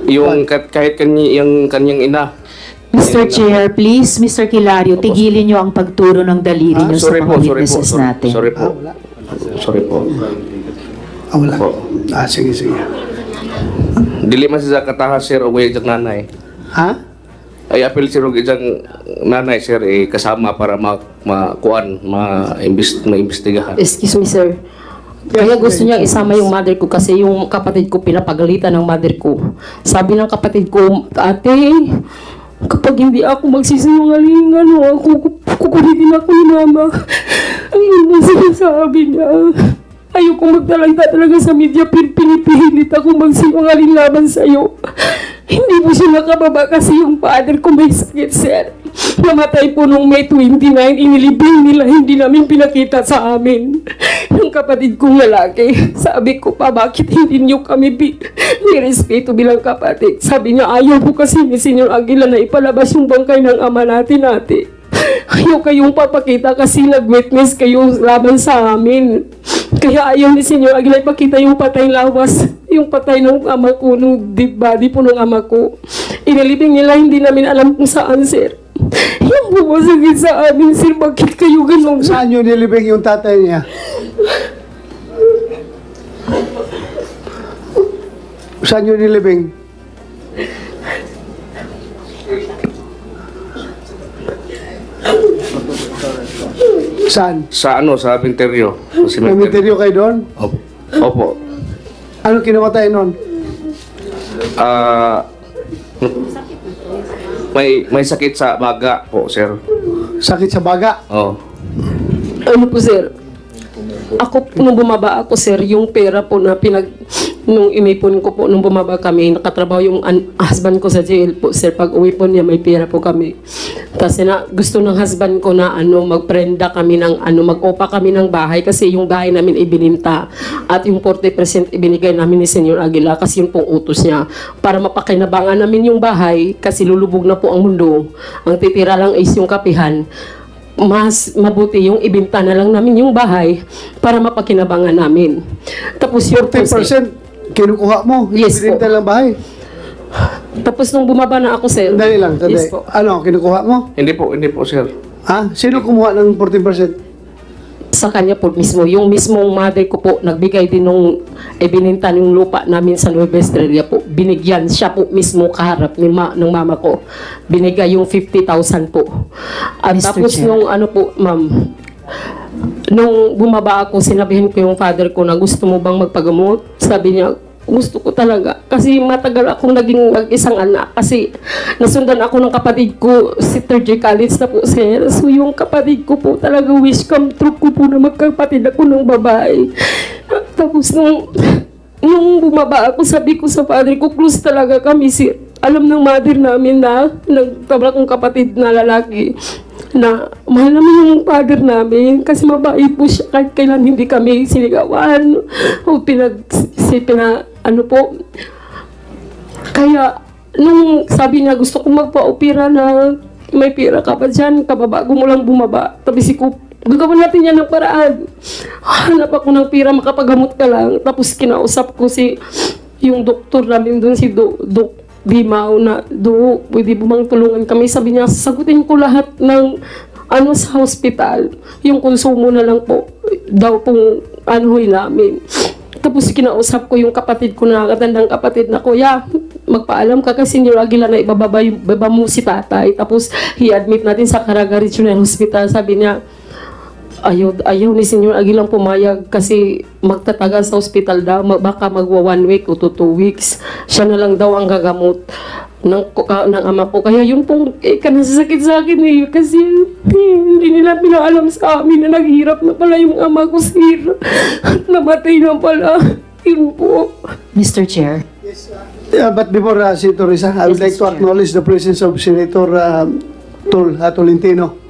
Yung kahit yung kanyang ina. Mr. Chair, please, Mr. Kilario, tigilin niyo ang pagturo ng daliri niyo sa mga witnesses natin. Sorry po. Wala. Sige. Dili man siya katahas, sir, o way diyang nanay. Ha? Ay apel sir, o diyang nanay, sir, kasama para maimbestigahan. Excuse me, sir. Kaya gusto niyang isama yung mother ko kasi yung kapatid ko pinapagalitan ng mother ko. Sabi ng kapatid ko, ate, kapag hindi ako magsisinungaling, kukulitin ako ni mama. Ang yun sinasabi niya. Ayoko magtalagta talaga sa media, pinipilit ako magsinungaling laban sa'yo. Hindi mo siya nakababa kasi yung father ko may sakit, sir. Namatay po nung May 29, inilibing nila, hindi namin pinakita sa amin. Yung kapatid kong lalaki, sabi ko pa, bakit hindi niyo kami nirespeto bilang kapatid? Sabi niya, ayaw po kasi ni Senyor Aguila na ipalabas yung bangkay ng ama natin. Ayaw kayong papakita kasi nag-witness kayo laban sa amin. Kaya ayaw ni Senyor Aguila ipakita yung patay lawas, yung patay ng ama ko, nung dead body po ng ama ko. Inilibing nila, hindi namin alam kung saan, sir. Yung bumasagit sa amin, sir, bakit kayo ganun? Saan yun nilibing yung tatay niya? Saan yun nilibing? Saan? Sa cemetery. Sa cemetery kayo doon? Opo. Ano kinamatay noon? May sakit sa baga po, sir. Sakit sa baga? Oo. Ano po, sir? Ako, nung bumaba ako, sir, yung pera po na nung imipon ko po, nung bumaba kami, nakatrabaho yung husband ko sa jail po, sir. Pag uwi po niya, may pera po kami. Kasi gusto ng husband ko na magprenda kami mag-opa kami ng bahay kasi yung bahay namin ibininta. At yung 40% ibinigay namin ni Senyor Aguila kasi yung pong utos niya. Para mapakinabangan namin yung bahay kasi lulubog na po ang mundo. Ang titira lang is yung kapihan. Mas mabuti yung ibinta na lang namin yung bahay para mapakinabangan namin. Tapos yung 40% kinukuha mo? Yes po. Ibinta lang bahay? Tapos nung bumaba na ako, sir. Dali lang. Yes po. Ano, kinukuha mo? Hindi po, sir. Ha? Sino kumuha ng 14%? Sa kanya po mismo. Yung mismong mother ko po, nagbigay din nung ibininta yung lupa namin sa Nueva Estrella po. Binigyan siya po mismo kaharap ng mama ko. Binigay yung 50,000 po. At Mr. tapos Chair. nung ma'am, nung bumaba ako, sinabihin ko yung father ko na gusto mo bang magpagamot? Sabi niya, gusto ko talaga. Kasi matagal akong naging mag-isang anak. Kasi nasundan ako ng kapatid ko, si 3rd college na po, sir. So yung kapatid ko po talaga wish come true ko po na magkapatid ako ng babae. Tapos nung bumaba ako, sabi ko sa father ko, close talaga kami, sir. Alam ng mother namin na nagtabla kong kapatid na lalaki na mahal namin yung father namin kasi mabait po siya kahit kailan hindi kami sinigawan o ano po. Kaya nung sabi niya gusto kong magpa-opera na may pera ka pa dyan, kababago mo lang bumaba. Tapos gagawin natin yan ng paraan. Hanap ako ng pera, makapagamot ka lang. Tapos kinausap ko yung doktor namin doon, si Dok Bimaw na, Dok, pwede bumang tulungan kami. Sabi niya, sagutin ko lahat ng sa hospital. Yung konsumo na lang po, daw pong namin. Tapos kinausap ko yung kapatid ko na katandang kapatid na, Kuya, magpaalam ka kasi Senyor Aguila na ibaba mo si tatay. Tapos i-admit natin sa Caraga Regional Hospital. Sabi niya, ayaw ni Senyor Aguilang pumayag kasi magtatagal sa hospital daw. Baka magwa 1 week o 2 weeks. Siya na lang daw ang gagamot ng ama ko. Kaya yun pong kanasasakit sa akin kasi hindi nila pinaalam sa amin na naghirap na pala yung ama ko, sir. At namatay na pala. Yun po. Mr. Chair. Yeah, but before Senator Risa, I would like to acknowledge the presence of Senator Tolentino.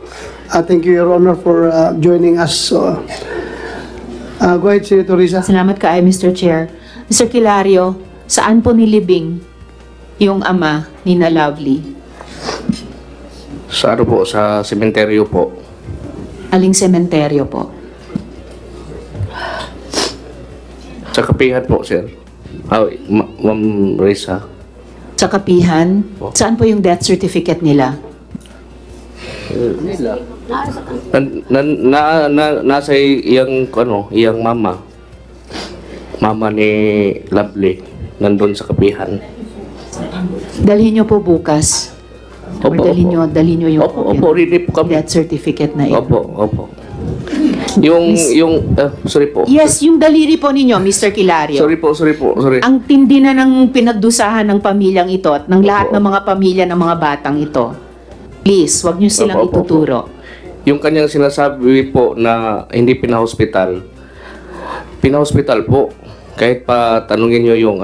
Thank you, Your Honor, for joining us. Go ahead, Senator Risa. Salamat ka Mr. Chair. Mr. Kilario, saan po nilibing yung ama ni na Lovely? Sa po? Sa sementeryo po. Aling sementeryo po? Sa Kapihan po, sir. Ma'am Risa. Sa Kapihan? Saan po yung death certificate nila? Nasa iyang mama ni Lovely, nandun sa Kapihan. Dalhin nyo po bukas. Or dalhin nyo yung death certificate na ito. Opo. Sorry po. Yes, yung daliri po ninyo, Mr. Kilario. Sorry po. Ang tindi na ng pinagdusahan ng pamilyang ito at ng lahat ng mga pamilya ng mga batang ito. Please, wag nyo silang ituturo. Yung kanyang sinasabi po na hindi pinahospital po. Kahit pa tanungin nyo yung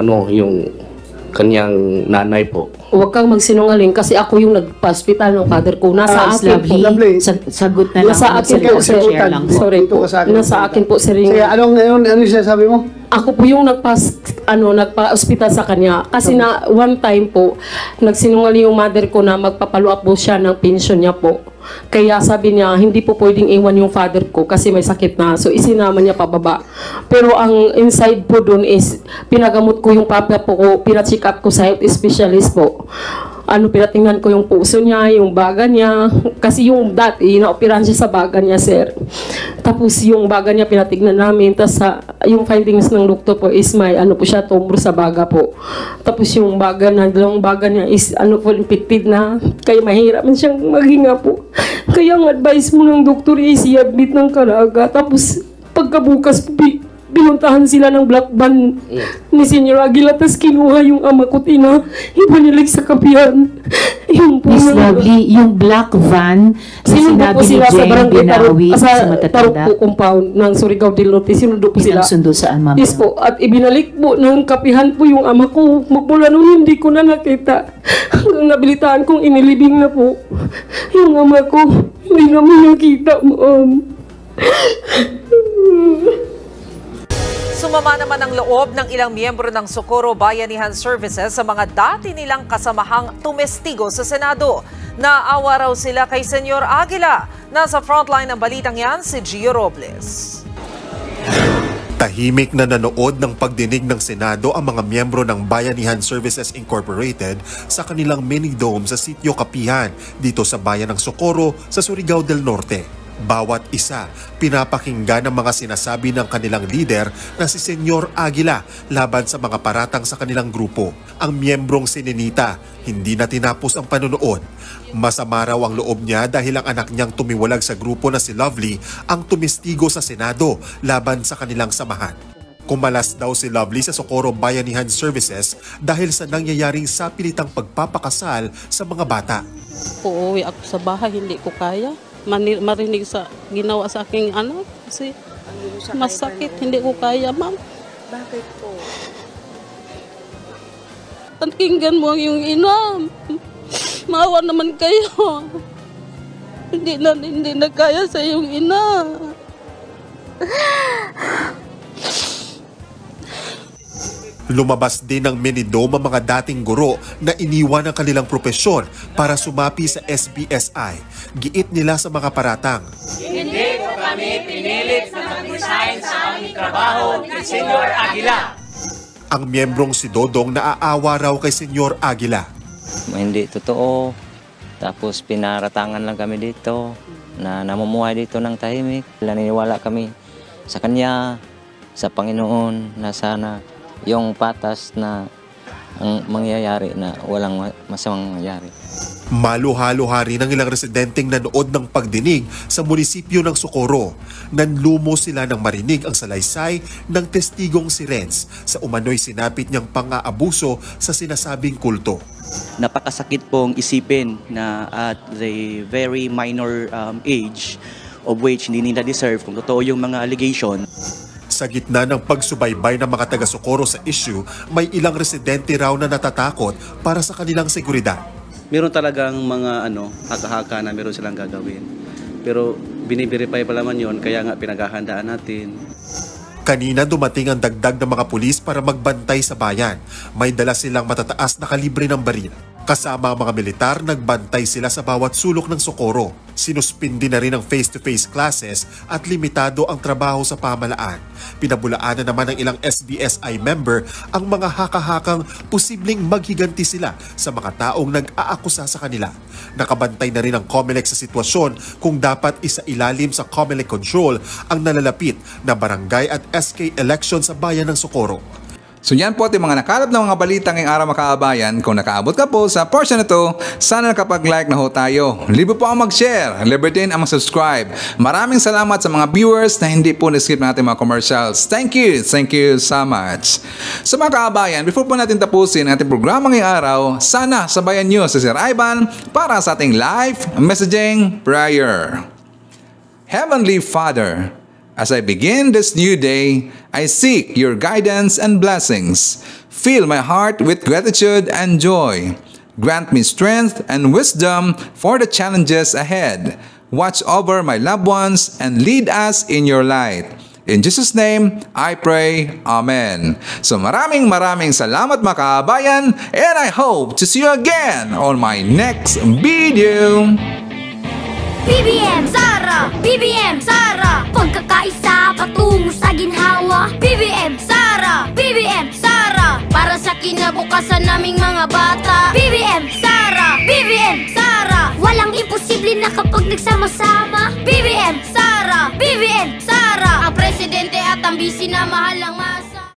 kanyang nanay po. Huwag kang magsinungaling kasi ako yung nagpa-hospital ng father ko. Nasa akin po. Sagot na lang. Nasa akin po, sir. Sorry po. Nasa akin po, sir. Kaya ano sinasabi mo? Ako po yung nagpa-hospital sa kanya. Kasi na one time po, nagsinungaling yung mother ko na magpapalo up po siya ng pension niya po. Kaya sabi niya, hindi po pwedeng iwan yung father ko kasi may sakit na. So isinama niya pababa. Pero ang inside po dun is, pinagamot ko yung papa po ko, pina-check up ko sa health specialist po. Pinatingnan ko yung puso niya, yung baga niya. Kasi yung dati, na-operahan siya sa baga niya, sir. Tapos yung baga niya, pinatignan namin. Tapos yung findings ng doktor po is may po siya, tumor sa baga po. Tapos yung dalawang baga niya is po, infected na. Kaya mahirap siyang maghinga po. Kaya ang advice mo ng doktor is i-admit ng Caraga. Tapos pagkabukas po, pinuntahan sila ng black van ni Senyor Aguila, tapos kinuha yung ama ko, ibanilig sa Kapihan. Miss Lovely, yung black van na sinabi ni Jane Binawi sa matatanda? Tarok po compound ng Surigao del Norte, sinundo po sila. Pinagsundo saan, ma'am? Yes po, at ibinalik po ng Kapihan po yung ama ko. Magmula noon hindi ko na nakita. Hanggang nabilitaan kong inilibing na po yung ama ko. Hindi naman nakita, ma'am. Sumama naman ang loob ng ilang miyembro ng Socorro Bayanihan Services sa mga dati nilang kasamahang tumestigo sa Senado. Naawa raw sila kay Senyor Aguila. Nasa frontline ng balitang yan si Gio Robles. Tahimik na nanood ng pagdinig ng Senado ang mga miyembro ng Bayanihan Services Incorporated sa kanilang mini dome sa Sitio Kapihan dito sa bayan ng Socorro sa Surigao del Norte. Bawat isa, pinapakinggan ang mga sinasabi ng kanilang leader na si Senyor Aguila laban sa mga paratang sa kanilang grupo. Ang miyembrong si Ninita, hindi na tinapos ang panonood. Masama raw ang loob niya dahil ang anak niyang tumiwalag sa grupo na si Lovely ang tumestigo sa Senado laban sa kanilang samahan. Kumalas daw si Lovely sa Socorro Bayanihan Services dahil sa nangyayaring sapilitang pagpapakasal sa mga bata. Uuwi ako sa bahay, hindi ko kaya. Marinig sa ginawa sa aking anak kasi masakit, hindi ko kaya, ma'am. Bakit po? Pakinggan mo yung ina. Maawa naman kayo. Hindi na kaya sa yung ina. Lumabas din ng Minidome ang mga dating guro na iniwan ang kanilang propesyon para sumapi sa SBSI. Giit nila sa mga paratang. Hindi ko kami pinilit na mag-resign sa aming trabaho ni Senyor Aguila. Ang miyembrong si Dodong naaawa raw kay Senyor Aguila. Hindi totoo. Tapos pinaratangan lang kami dito na namumuhay dito ng tahimik. Naniniwala kami sa Kanya, sa Panginoon na sana yung patas na ang mangyayari na walang masamang mangyayari. Maluha-luha rin ang ilang residenteng nanood ng pagdinig sa munisipyo ng Socorro. Nanlumo sila nang marinig ang salaysay ng testigong si Renz sa umano'y sinapit niyang pang-aabuso sa sinasabing kulto. Napakasakit pong isipin na at the very minor age of which hindi nila deserve kung totoo yung mga allegation. Sa gitna ng pagsubaybay ng mga taga-Socorro sa issue, may ilang residente raw na natatakot para sa kanilang seguridad. Meron talagang mga haka-haka na meron silang gagawin. Pero biniverify pa naman yun, kaya nga pinaghahandaan natin. Kanina dumating ang dagdag ng mga pulis para magbantay sa bayan. May dala silang matataas na kalibre ng baril. Kasama ang mga militar, nagbantay sila sa bawat sulok ng Socorro. Sinuspindi na rin ang face-to-face classes at limitado ang trabaho sa pamalaan. Pinabulaanan naman ng ilang SBSI member ang mga haka-hakang posibleng maghiganti sila sa mga taong nag-aakusa sa kanila. Nakabantay na rin ang COMELEC sa sitwasyon kung dapat isailalim sa COMELEC control ang nalalapit na barangay at SK election sa bayan ng Socorro. So yan po yung mga nakalap ng mga balita ngayong araw makaabayan. Kung nakaabot ka po sa portion na to, sana nakapag-like na ho tayo. Libre po ang mag-share, libre din ang mag-subscribe. Maraming salamat sa mga viewers na hindi po na-skip natin mga commercials. Thank you so much. Sa mga kaabayan, before po natin tapusin ang ating programa ngayong araw, sana sabayan nyo si Sir Ivan para sa ating live messaging prayer. Heavenly Father, as I begin this new day, I seek your guidance and blessings. Fill my heart with gratitude and joy. Grant me strength and wisdom for the challenges ahead. Watch over my loved ones and lead us in your light. In Jesus' name, I pray. Amen. So maraming salamat mga kaabayan, and I hope to see you again on my next video. BBM Sara, BBM Sara, pagkakaisa patungo sa ginhawa. BBM Sara, BBM Sara, para sa kinabukasan naming mga bata. BBM Sara, BBM Sara, walang imposible na kapag nagsama-sama. BBM Sara, BBM Sara, ang presidente at ang bisi na mahal ang